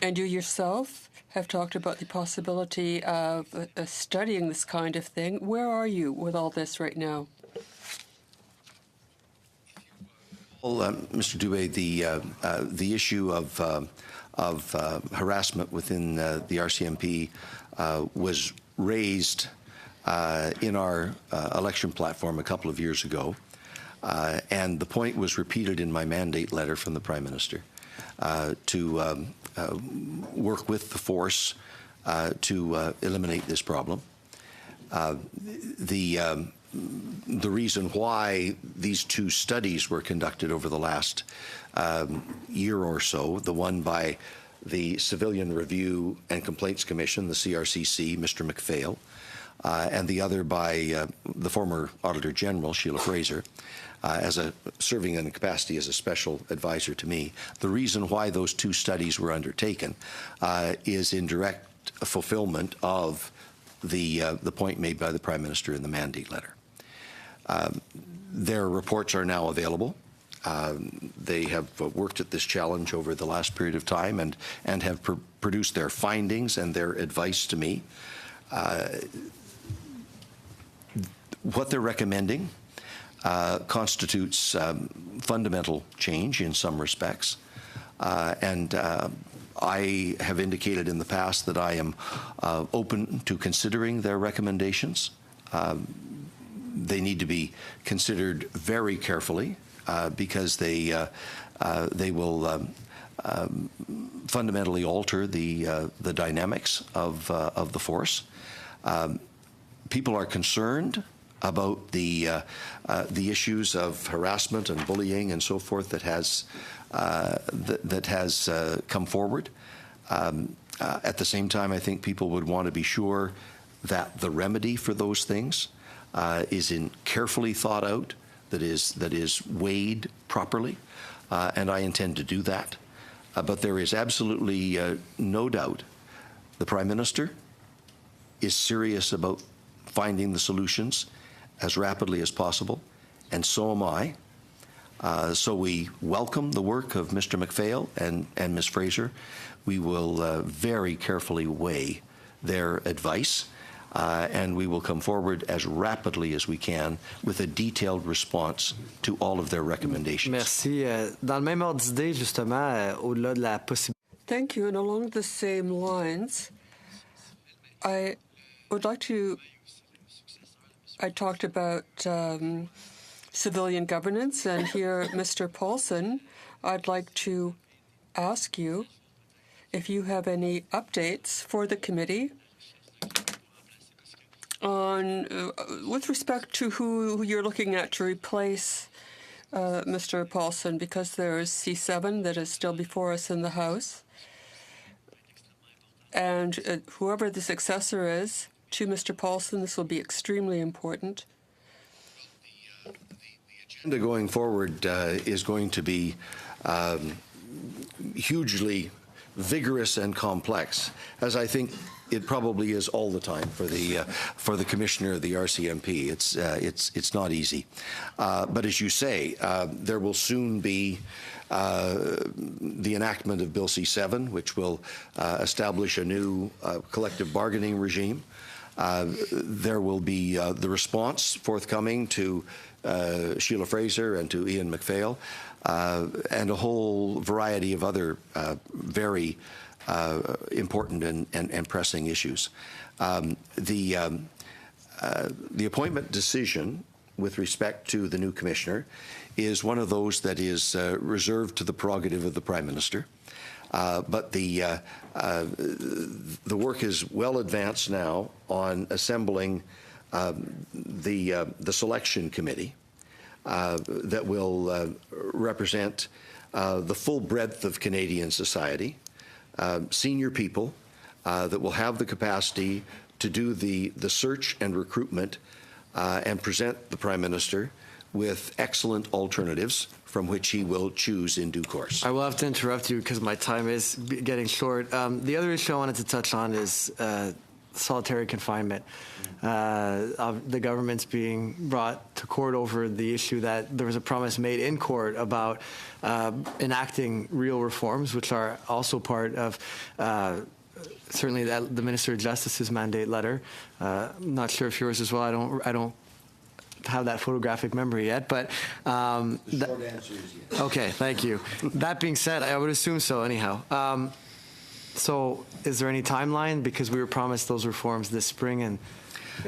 and you yourself have talked about the possibility of studying this kind of thing. Where are you with all this right now? Well, Mr. Dubé, the issue of harassment within the RCMP was raised in our election platform a couple of years ago, and the point was repeated in my mandate letter from the Prime Minister to work with the force to eliminate this problem. The reason why these two studies were conducted over the last year or so, the one by the Civilian Review and Complaints Commission, the CRCC, Mr. McPhail, and the other by the former Auditor General, Sheila Fraser, serving in the capacity as a special advisor to me. The reason why those two studies were undertaken is in direct fulfillment of the point made by the Prime Minister in the mandate letter. Their reports are now available. They have worked at this challenge over the last period of time and have produced their findings and their advice to me. What they're recommending constitutes fundamental change in some respects. And I have indicated in the past that I am open to considering their recommendations. They need to be considered very carefully because they will fundamentally alter the dynamics of the force. People are concerned about the issues of harassment and bullying and so forth that has come forward. At the same time, I think people would want to be sure that the remedy for those things is carefully thought out, that is weighed properly, and I intend to do that. But there is absolutely no doubt the Prime Minister is serious about finding the solutions as rapidly as possible, and so am I. So we welcome the work of Mr. McPhail and Ms. Fraser. We will very carefully weigh their advice, and we will come forward as rapidly as we can with a detailed response to all of their recommendations. Merci. Dans le même ordre d'idée, justement, au-delà de la possibilité. Thank you. And along the same lines, I would like to. I talked about civilian governance, and here, Mr. Paulson, I'd like to ask you if you have any updates for the committee on, with respect to who you're looking at to replace Mr. Paulson, because there is C7 that is still before us in the House, and whoever the successor is to Mr. Paulson, this will be extremely important. The agenda going forward is going to be hugely vigorous and complex, as I think it probably is all the time for the commissioner of the RCMP. It's not easy, but as you say, there will soon be the enactment of Bill C7, which will establish a new collective bargaining regime. There will be the response forthcoming to Sheila Fraser and to Ian McPhail, and a whole variety of other very important and pressing issues. The appointment decision with respect to the new commissioner is one of those that is reserved to the prerogative of the Prime Minister. But the work is well advanced now on assembling the selection committee that will represent the full breadth of Canadian society, senior people that will have the capacity to do the search and recruitment and present the Prime Minister with excellent alternatives from which he will choose in due course. I will have to interrupt you because my time is getting short. The other issue I wanted to touch on is solitary confinement. The government's being brought to court over the issue that there was a promise made in court about enacting real reforms, which are also part of certainly the Minister of Justice's mandate letter. I'm not sure if yours as well. I don't have that photographic memory yet, but The short answer is yes. okay, thank you. That being said, I would assume so anyhow. So is there any timeline? Because we were promised those reforms this spring, and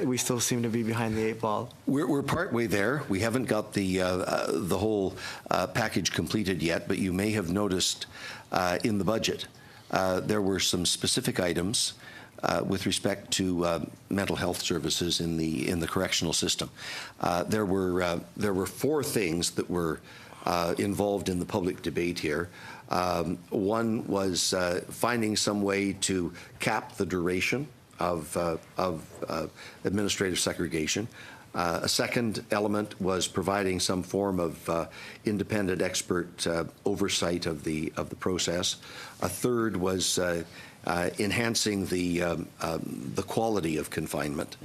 we still seem to be behind the eight ball. We're partway there. We haven't got the whole package completed yet, but you may have noticed in the budget there were some specific items with respect to mental health services in the correctional system. There were four things that were involved in the public debate here. One was finding some way to cap the duration of administrative segregation. A second element was providing some form of independent expert oversight of the process. A third was enhancing the quality of confinement.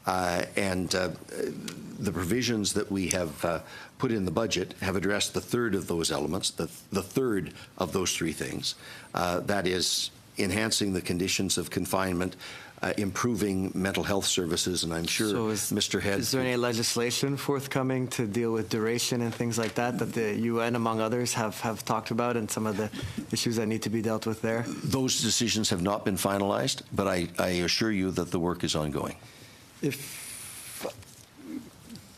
And the provisions that we have put in the budget have addressed the third of those elements, the third of those three things. That is enhancing the conditions of confinement improving mental health services, and I'm sure Mr. Head. Is there any legislation forthcoming to deal with duration and things like that the UN, among others, have talked about, and some of the issues that need to be dealt with there? Those decisions have not been finalized, but I assure you that the work is ongoing.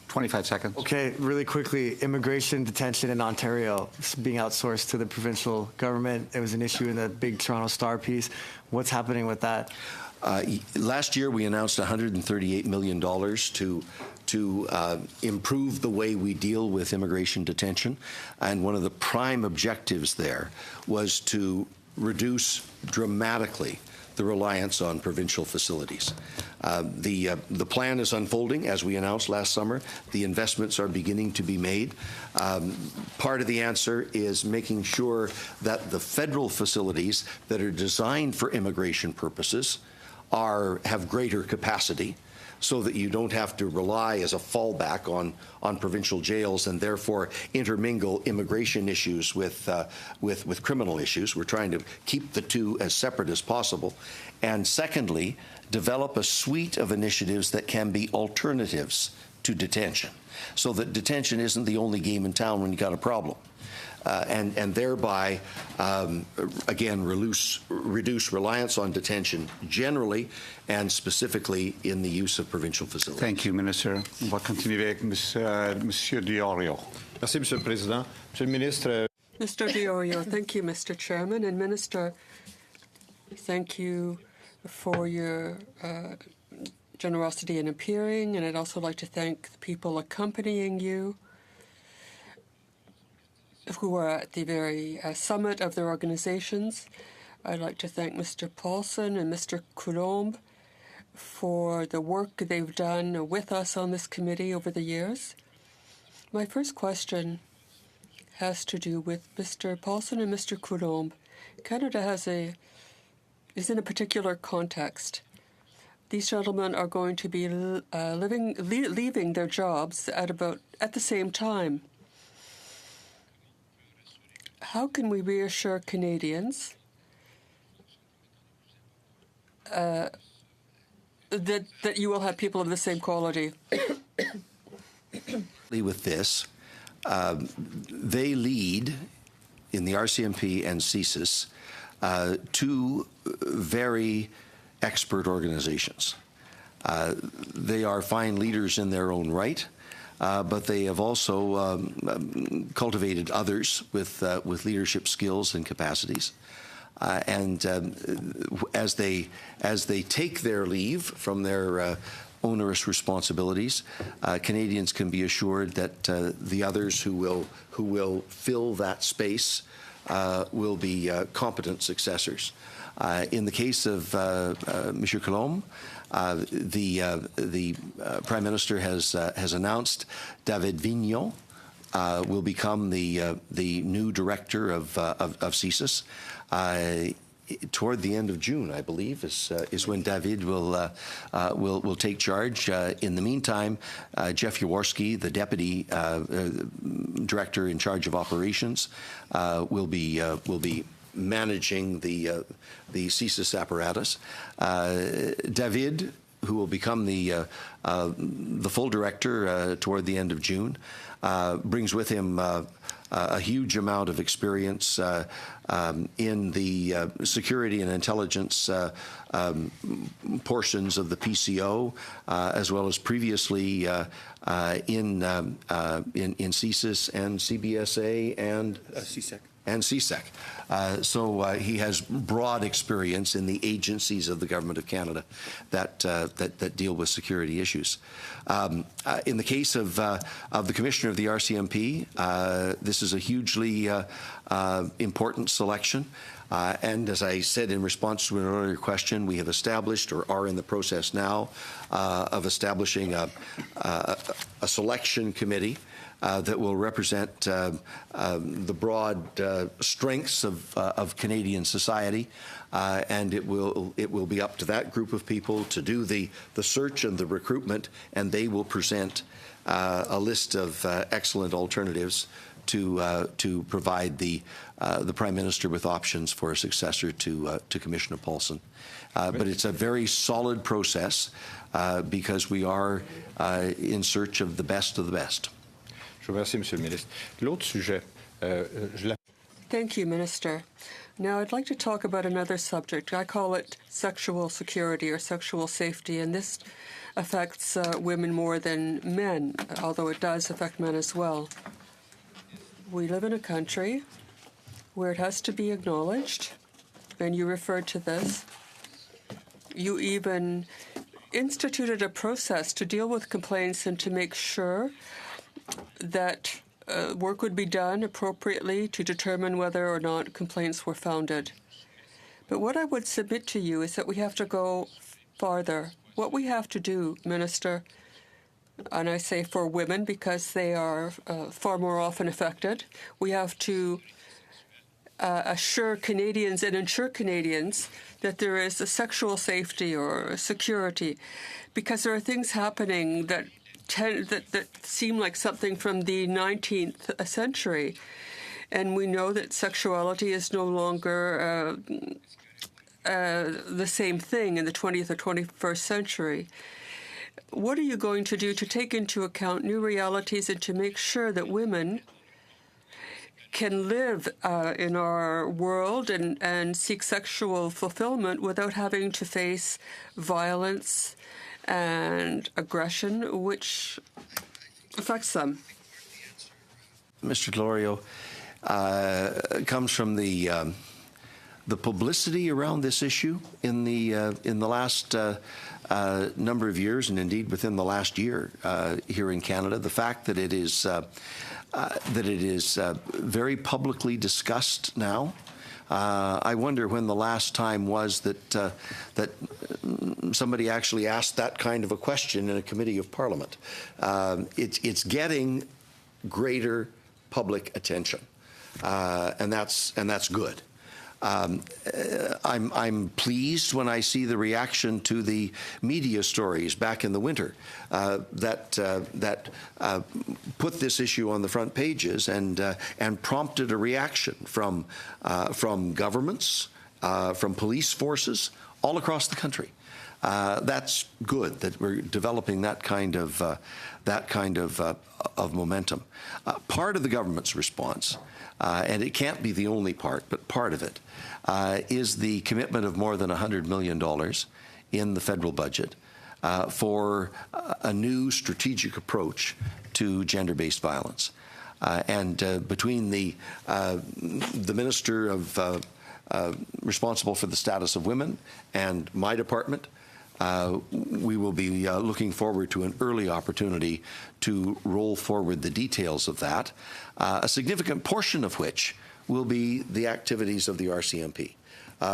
25 seconds. Okay, really quickly, immigration detention in Ontario being outsourced to the provincial government. It was an issue in the big Toronto Star piece. What's happening with that? Last year, we announced $138 million to improve the way we deal with immigration detention. And one of the prime objectives there was to reduce dramatically the reliance on provincial facilities. The plan is unfolding, as we announced last summer. The investments are beginning to be made. Part of the answer is making sure that the federal facilities that are designed for immigration purposes have greater capacity, so that you don't have to rely as a fallback on provincial jails and therefore intermingle immigration issues with criminal issues. We're trying to keep the two as separate as possible. And secondly, develop a suite of initiatives that can be alternatives to detention, so that detention isn't the only game in town when you got a problem. And thereby, again, reduce reliance on detention generally and specifically in the use of provincial facilities. Thank you, Minister. On va continuer avec Monsieur Diorio. Merci, Monsieur le Président. Monsieur le Ministre. Mr. Diorio, thank you, Mr. Chairman. And Minister, thank you for your generosity in appearing. And I'd also like to thank the people accompanying you, who are at the very summit of their organizations. I'd like to thank Mr. Paulson and Mr. Coulombe for the work they've done with us on this committee over the years. My first question has to do with Mr. Paulson and Mr. Coulombe. Canada is in a particular context. These gentlemen are going to be leaving their jobs at the same time. How can we reassure Canadians that you will have people of the same quality? With this, they lead in the RCMP and CSIS two very expert organizations. They are fine leaders in their own right. But they have also cultivated others with leadership skills and capacities. And as they take their leave from their onerous responsibilities, Canadians can be assured that the others who will fill that space will be competent successors. In the case of Monsieur Coulombe, the Prime Minister has announced David Vigneault will become the new director of CSIS. Toward the end of June, I believe, is when David will take charge. In the meantime, Jeff Jaworski, the deputy director in charge of operations, will be managing the CSIS apparatus. David, who will become the full director toward the end of June, brings with him a huge amount of experience in the security and intelligence portions of the PCO, as well as previously in CSIS and CBSA and CSEC. And CSEC. So he has broad experience in the agencies of the Government of Canada that deal with security issues. In the case of the Commissioner of the RCMP, this is a hugely important selection. And as I said in response to an earlier question, we have established, or are in the process now, of establishing a selection committee that will represent the broad strengths of Canadian society, and it will be up to that group of people to do the search and the recruitment, and they will present a list of excellent alternatives to provide the Prime Minister with options for a successor to Commissioner Paulson. But it's a very solid process because we are in search of the best of the best. Je vous remercie, Monsieur le Ministre. L'autre sujet, Thank you, Minister. Now, I'd like to talk about another subject. I call it sexual security or sexual safety, and this affects women more than men, although it does affect men as well. We live in a country where it has to be acknowledged, and you referred to this. You even instituted a process to deal with complaints and to make sure that work would be done appropriately to determine whether or not complaints were founded. But what I would submit to you is that we have to go farther. What we have to do, Minister, and I say for women because they are far more often affected, we have to assure Canadians and ensure Canadians that there is a sexual safety or security, because there are things happening that seem like something from the 19th century. And we know that sexuality is no longer the same thing in the 20th or 21st century. What are you going to do to take into account new realities and to make sure that women can live in our world and seek sexual fulfillment without having to face violence and aggression, which affects them? Mr. Glorio, comes from the publicity around this issue in the last number of years, and indeed within the last year here in Canada. The fact that it is very publicly discussed now. I wonder when the last time was that somebody actually asked that kind of a question in a committee of Parliament. It's getting greater public attention, and that's good. I'm pleased when I see the reaction to the media stories back in the winter that put this issue on the front pages and prompted a reaction from governments, from police forces all across the country. That's good that we're developing that kind of momentum. Part of the government's response, and it can't be the only part, but part of it, is the commitment of more than $100 million in the federal budget for a new strategic approach to gender-based violence. And between the Minister of responsible for the status of women and my department, we will be looking forward to an early opportunity to roll forward the details of that, a significant portion of which will be the activities of the RCMP,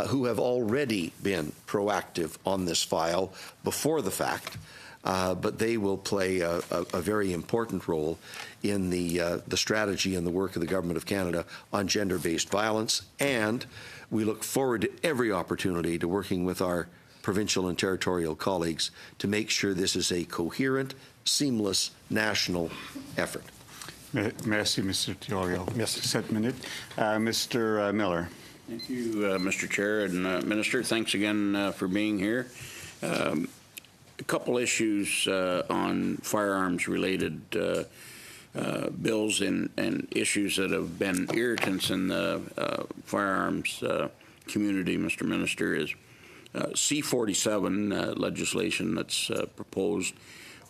who have already been proactive on this file before the fact, but they will play a very important role in the strategy and the work of the Government of Canada on gender-based violence. And we look forward to every opportunity to working with our provincial and territorial colleagues to make sure this is a coherent, seamless national effort. Merci, Mr. Glorio. Merci. 7 minutes. Mr. Miller. Thank you, Mr. Chair and Minister. Thanks again for being here. A couple issues on firearms-related bills and issues that have been irritants in the firearms community, Mr. Minister, is C-47 legislation that's proposed.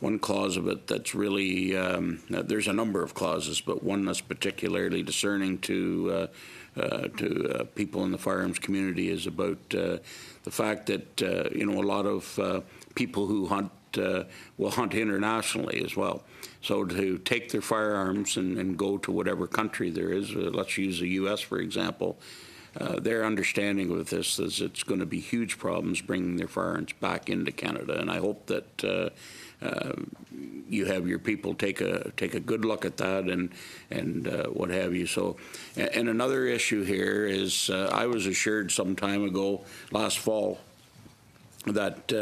One clause of it that's really, there's a number of clauses, but one that's particularly discerning to people in the firearms community is about the fact that, a lot of people who hunt will hunt internationally as well. So to take their firearms and go to whatever country there is, let's use the U.S. for example, their understanding of this is it's going to be huge problems bringing their firearms back into Canada, and I hope that you have your people take a good look at that and what have you. So, and another issue here is I was assured some time ago, last fall, that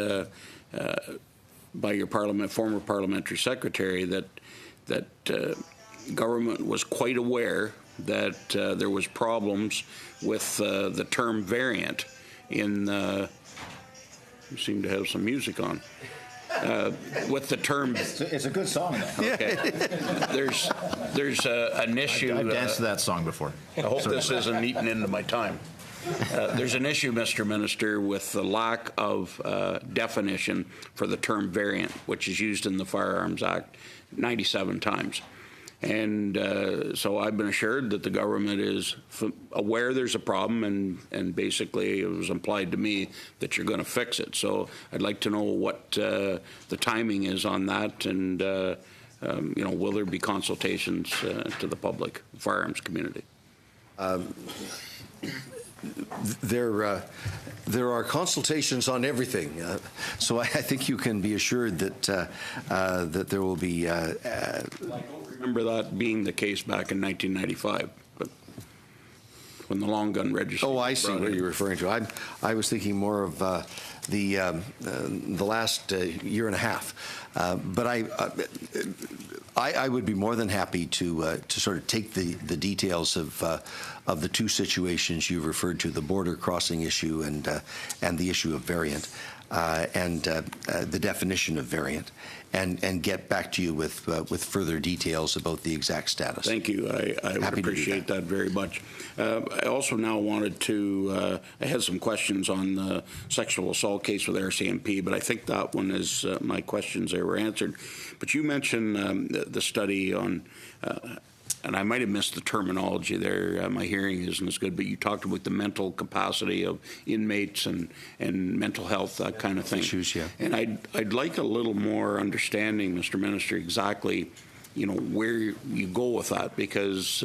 by your former parliamentary secretary that government was quite aware that there was problems with the term variant in. You seem to have some music on. With the term, It's a good song, though. okay. There's an issue. I've danced to that song before. I hope this isn't eating into my time. There's an issue, Mr. Minister, with the lack of definition for the term variant, which is used in the Firearms Act 97 times. And so I've been assured that the government is aware there's a problem, and basically it was implied to me that you're going to fix it. So I'd like to know what the timing is on that, and will there be consultations to the public, firearms community? There are consultations on everything, so I think you can be assured that that there will be. I don't remember that being the case back in 1995, but when the long gun registry. Oh, I see what you're referring to. I was thinking more of the last year and a half, but I would be more than happy to sort of take the details of the two situations you referred to, the border crossing issue and the issue of variant, and the definition of variant, and get back to you with further details about the exact status. Thank you. I would appreciate that very much. I also now wanted to, I had some questions on the sexual assault case with RCMP, but I think that one is, my questions there were answered. But you mentioned the study on, and I might have missed the terminology there. My hearing isn't as good, but you talked about the mental capacity of inmates and mental health, that kind of thing. Issues, yeah. And I'd like a little more understanding, Mr. Minister, exactly, where you go with that, because,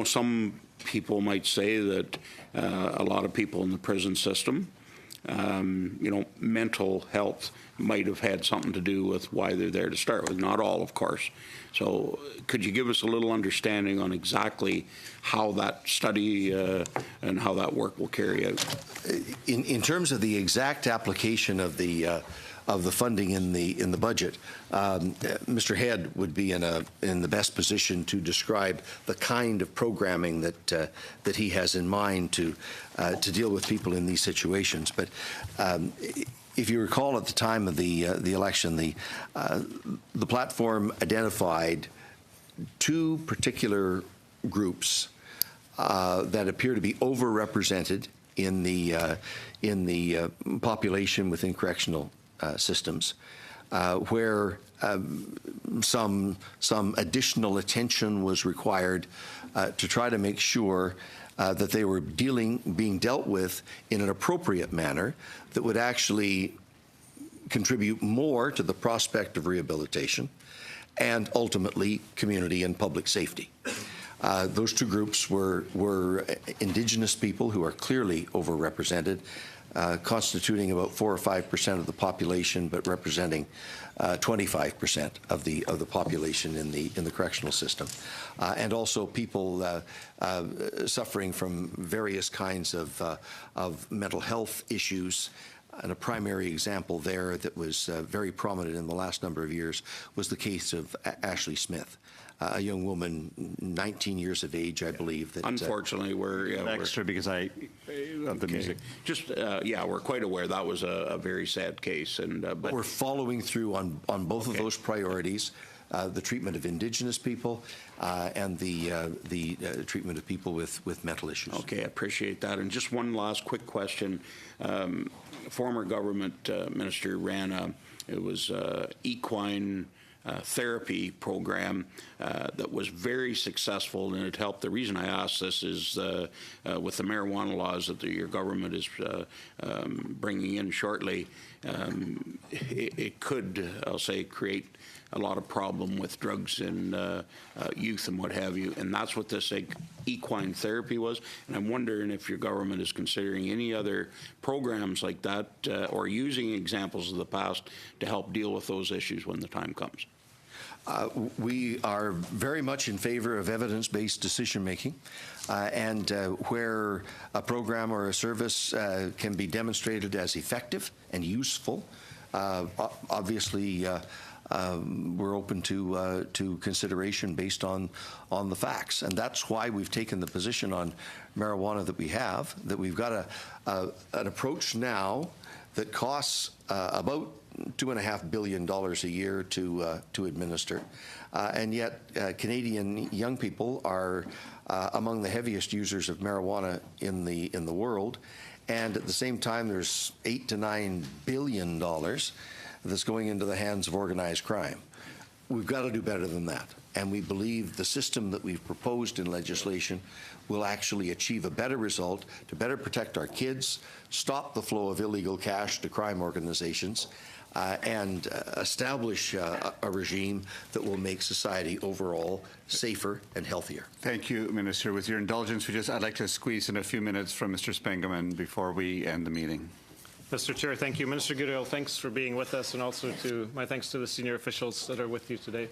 some people might say that a lot of people in the prison system, mental health might have had something to do with why they're there to start with. Not all, of course. So could you give us a little understanding on exactly how that study and how that work will carry out? In terms of the exact application of the funding in the budget, Mr. Head would be in the best position to describe the kind of programming that he has in mind to deal with people in these situations. But if you recall, at the time of the election, the platform identified two particular groups that appear to be overrepresented in the population within correctional systems, where some additional attention was required to try to make sure that they were being dealt with in an appropriate manner that would actually contribute more to the prospect of rehabilitation and ultimately community and public safety. Those two groups were Indigenous people, who are clearly overrepresented, constituting about 4 or 5% of the population, but representing 25% of the population in the correctional system, and also people suffering from various kinds of mental health issues. And a primary example there that was very prominent in the last number of years was the case of Ashley Smith, a young woman, 19 years of age, I believe. That unfortunately, we're extra because of the music. Just we're quite aware that was a very sad case, and but we're following through on both of those priorities. The treatment of Indigenous people and the treatment of people with mental issues. Okay, I appreciate that. And just one last quick question. Former government minister ran it was equine therapy program that was very successful, and it helped. The reason I ask this is with the marijuana laws that your government is bringing in shortly, it could, I'll say, create a lot of problem with drugs in youth and what have you, and that's what this equine therapy was. And I'm wondering if your government is considering any other programs like that or using examples of the past to help deal with those issues when the time comes. We are very much in favor of evidence-based decision-making, and where a program or a service can be demonstrated as effective and useful, Obviously, we're open to consideration based on the facts, and that's why we've taken the position on marijuana that we have. That we've got an approach now that costs about $2.5 billion a year to administer, and yet Canadian young people are among the heaviest users of marijuana in the world, and at the same time, there's $8 to $9 billion that's going into the hands of organized crime. We've got to do better than that, and we believe the system that we've proposed in legislation will actually achieve a better result to better protect our kids, stop the flow of illegal cash to crime organizations, and establish a regime that will make society overall safer and healthier. Thank you, Minister. With your indulgence, I'd like to squeeze in a few minutes from Mr. Spengeman before we end the meeting. Mr. Chair, thank you. Minister Goodale, thanks for being with us, and also my thanks to the senior officials that are with you today.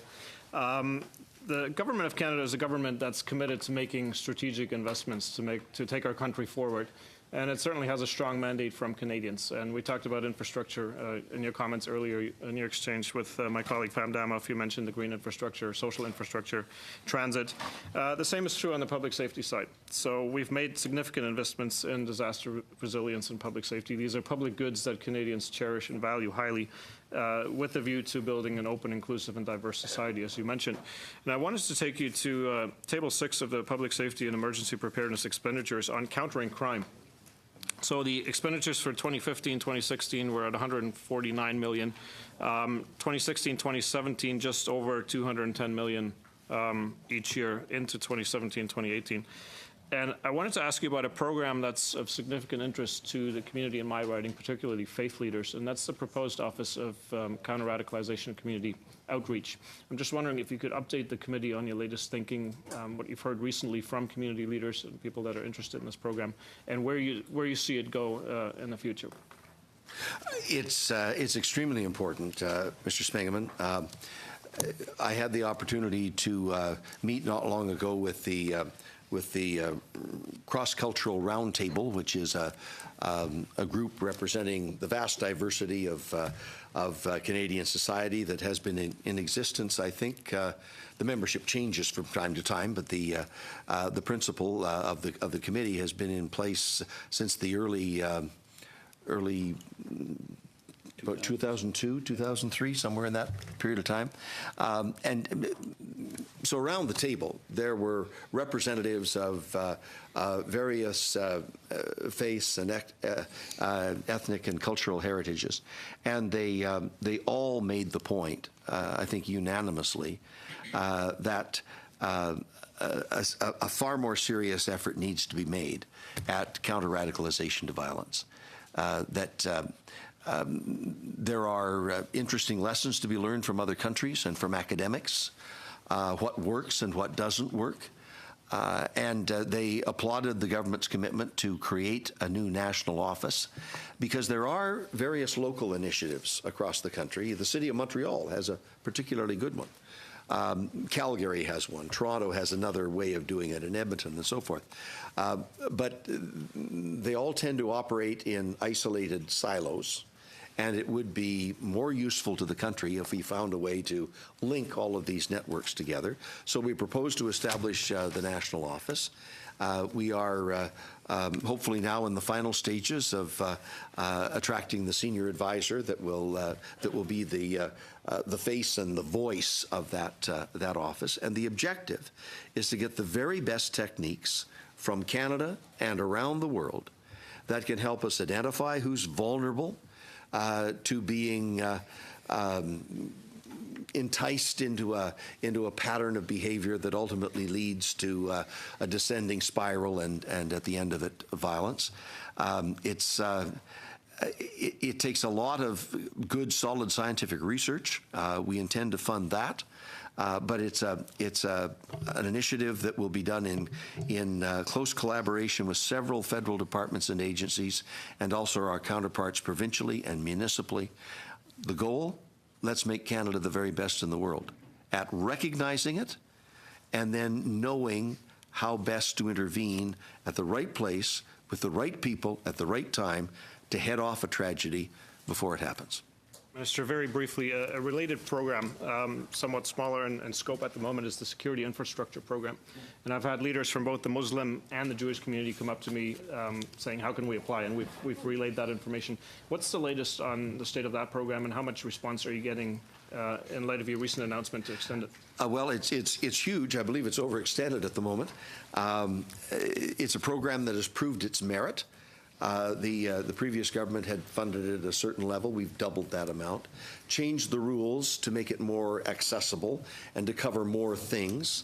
The Government of Canada is a government that's committed to making strategic investments to take our country forward, and it certainly has a strong mandate from Canadians. And we talked about infrastructure in your comments earlier in your exchange with my colleague Pam Damoff. You mentioned the green infrastructure, social infrastructure, transit. The same is true on the public safety side. So we've made significant investments in disaster resilience and public safety. These are public goods that Canadians cherish and value highly, with a view to building an open, inclusive, and diverse society, as you mentioned. And I wanted to take you to Table 6 of the Public Safety and Emergency Preparedness Expenditures on countering crime. So the expenditures for 2015-2016 were at $149 million. 2016-2017, just over $210 million each year into 2017-2018. And I wanted to ask you about a program that's of significant interest to the community in my riding, particularly faith leaders, and that's the proposed Office of Counter-Radicalization and Community Outreach. I'm just wondering if you could update the committee on your latest thinking, what you've heard recently from community leaders and people that are interested in this program, and where you see it go in the future. It's extremely important, Mr. Spengeman. I had the opportunity to meet not long ago with the Cross-Cultural Roundtable, which is a group representing the vast diversity of Canadian society that has been in existence. I think the membership changes from time to time, but the principle of the committee has been in place since the early about 2002, 2003, somewhere in that period of time. And so around the table, there were representatives of various faiths and ethnic and cultural heritages. And they all made the point, I think unanimously, that a far more serious effort needs to be made at counter-radicalization to violence. There are interesting lessons to be learned from other countries and from academics, what works and what doesn't work. And they applauded the government's commitment to create a new national office, because there are various local initiatives across the country. The City of Montreal has a particularly good one. Calgary has one. Toronto has another way of doing it, and Edmonton and so forth. But they all tend to operate in isolated silos. And it would be more useful to the country if we found a way to link all of these networks together. So we propose to establish the national office. We are hopefully now in the final stages of attracting the senior advisor that will be the face and the voice of that office. And the objective is to get the very best techniques from Canada and around the world that can help us identify who's vulnerable to being enticed into a pattern of behavior that ultimately leads to a descending spiral and at the end of it, violence. It takes a lot of good, solid scientific research. We intend to fund that. But it's an initiative that will be done in close collaboration with several federal departments and agencies, and also our counterparts provincially and municipally. The goal: let's make Canada the very best in the world at recognizing it, and then knowing how best to intervene at the right place with the right people at the right time to head off a tragedy before it happens. Minister, very briefly, a related program, somewhat smaller in scope at the moment, is the Security Infrastructure Program. And I've had leaders from both the Muslim and the Jewish community come up to me saying, how can we apply? And we've relayed that information. What's the latest on the state of that program, and how much response are you getting in light of your recent announcement to extend it? Well, it's huge. I believe it's overextended at the moment. It's a program that has proved its merit. The previous government had funded it at a certain level. We've doubled that amount, changed the rules to make it more accessible and to cover more things.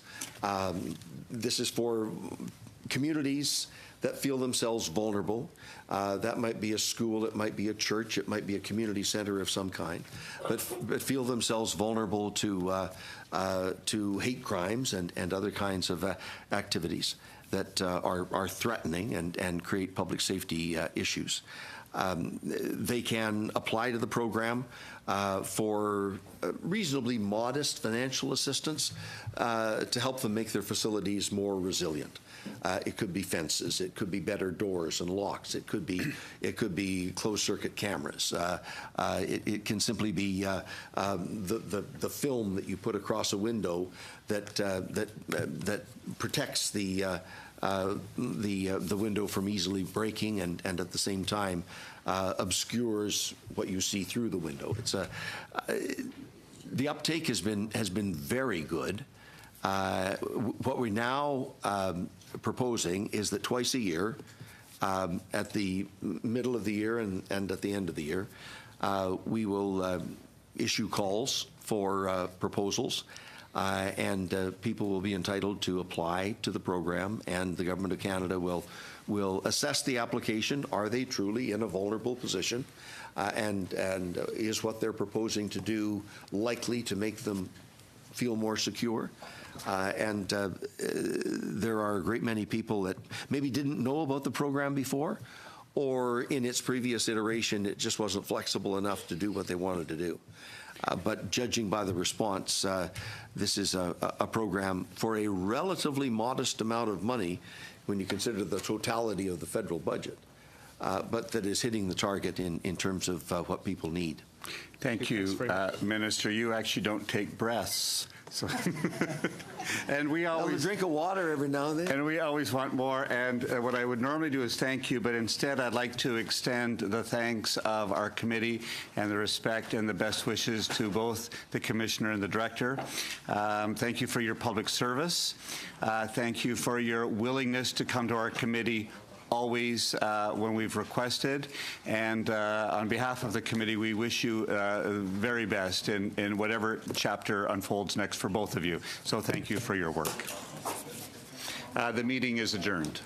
This is for communities that feel themselves vulnerable. That might be a school, it might be a church, it might be a community center of some kind, but feel themselves vulnerable to hate crimes and other kinds of activities that are threatening and create public safety issues. They can apply to the program for reasonably modest financial assistance to help them make their facilities more resilient. It could be fences, it could be better doors and locks, it could be closed-circuit cameras. It can simply be the film that you put across a window that protects the window from easily breaking and at the same time obscures what you see through the window. The uptake has been very good. What we're now proposing is that twice a year, at the middle of the year and at the end of the year, we will issue calls for proposals. And people will be entitled to apply to the program, and the Government of Canada will assess the application. Are they truly in a vulnerable position? And is what they're proposing to do likely to make them feel more secure? There are a great many people that maybe didn't know about the program before, or in its previous iteration, it just wasn't flexible enough to do what they wanted to do. But judging by the response, this is a program for a relatively modest amount of money when you consider the totality of the federal budget, but that is hitting the target in terms of what people need. Thank you, Minister. You actually don't take breaths. So and we always drink of water every now and then. And we always want more. And what I would normally do is thank you, but instead I'd like to extend the thanks of our committee and the respect and the best wishes to both the Commissioner and the Director. Thank you for your public service. Thank you for your willingness to come to our committee always when we've requested. And on behalf of the committee, we wish you very best in whatever chapter unfolds next for both of you. So thank you for your work. The meeting is adjourned.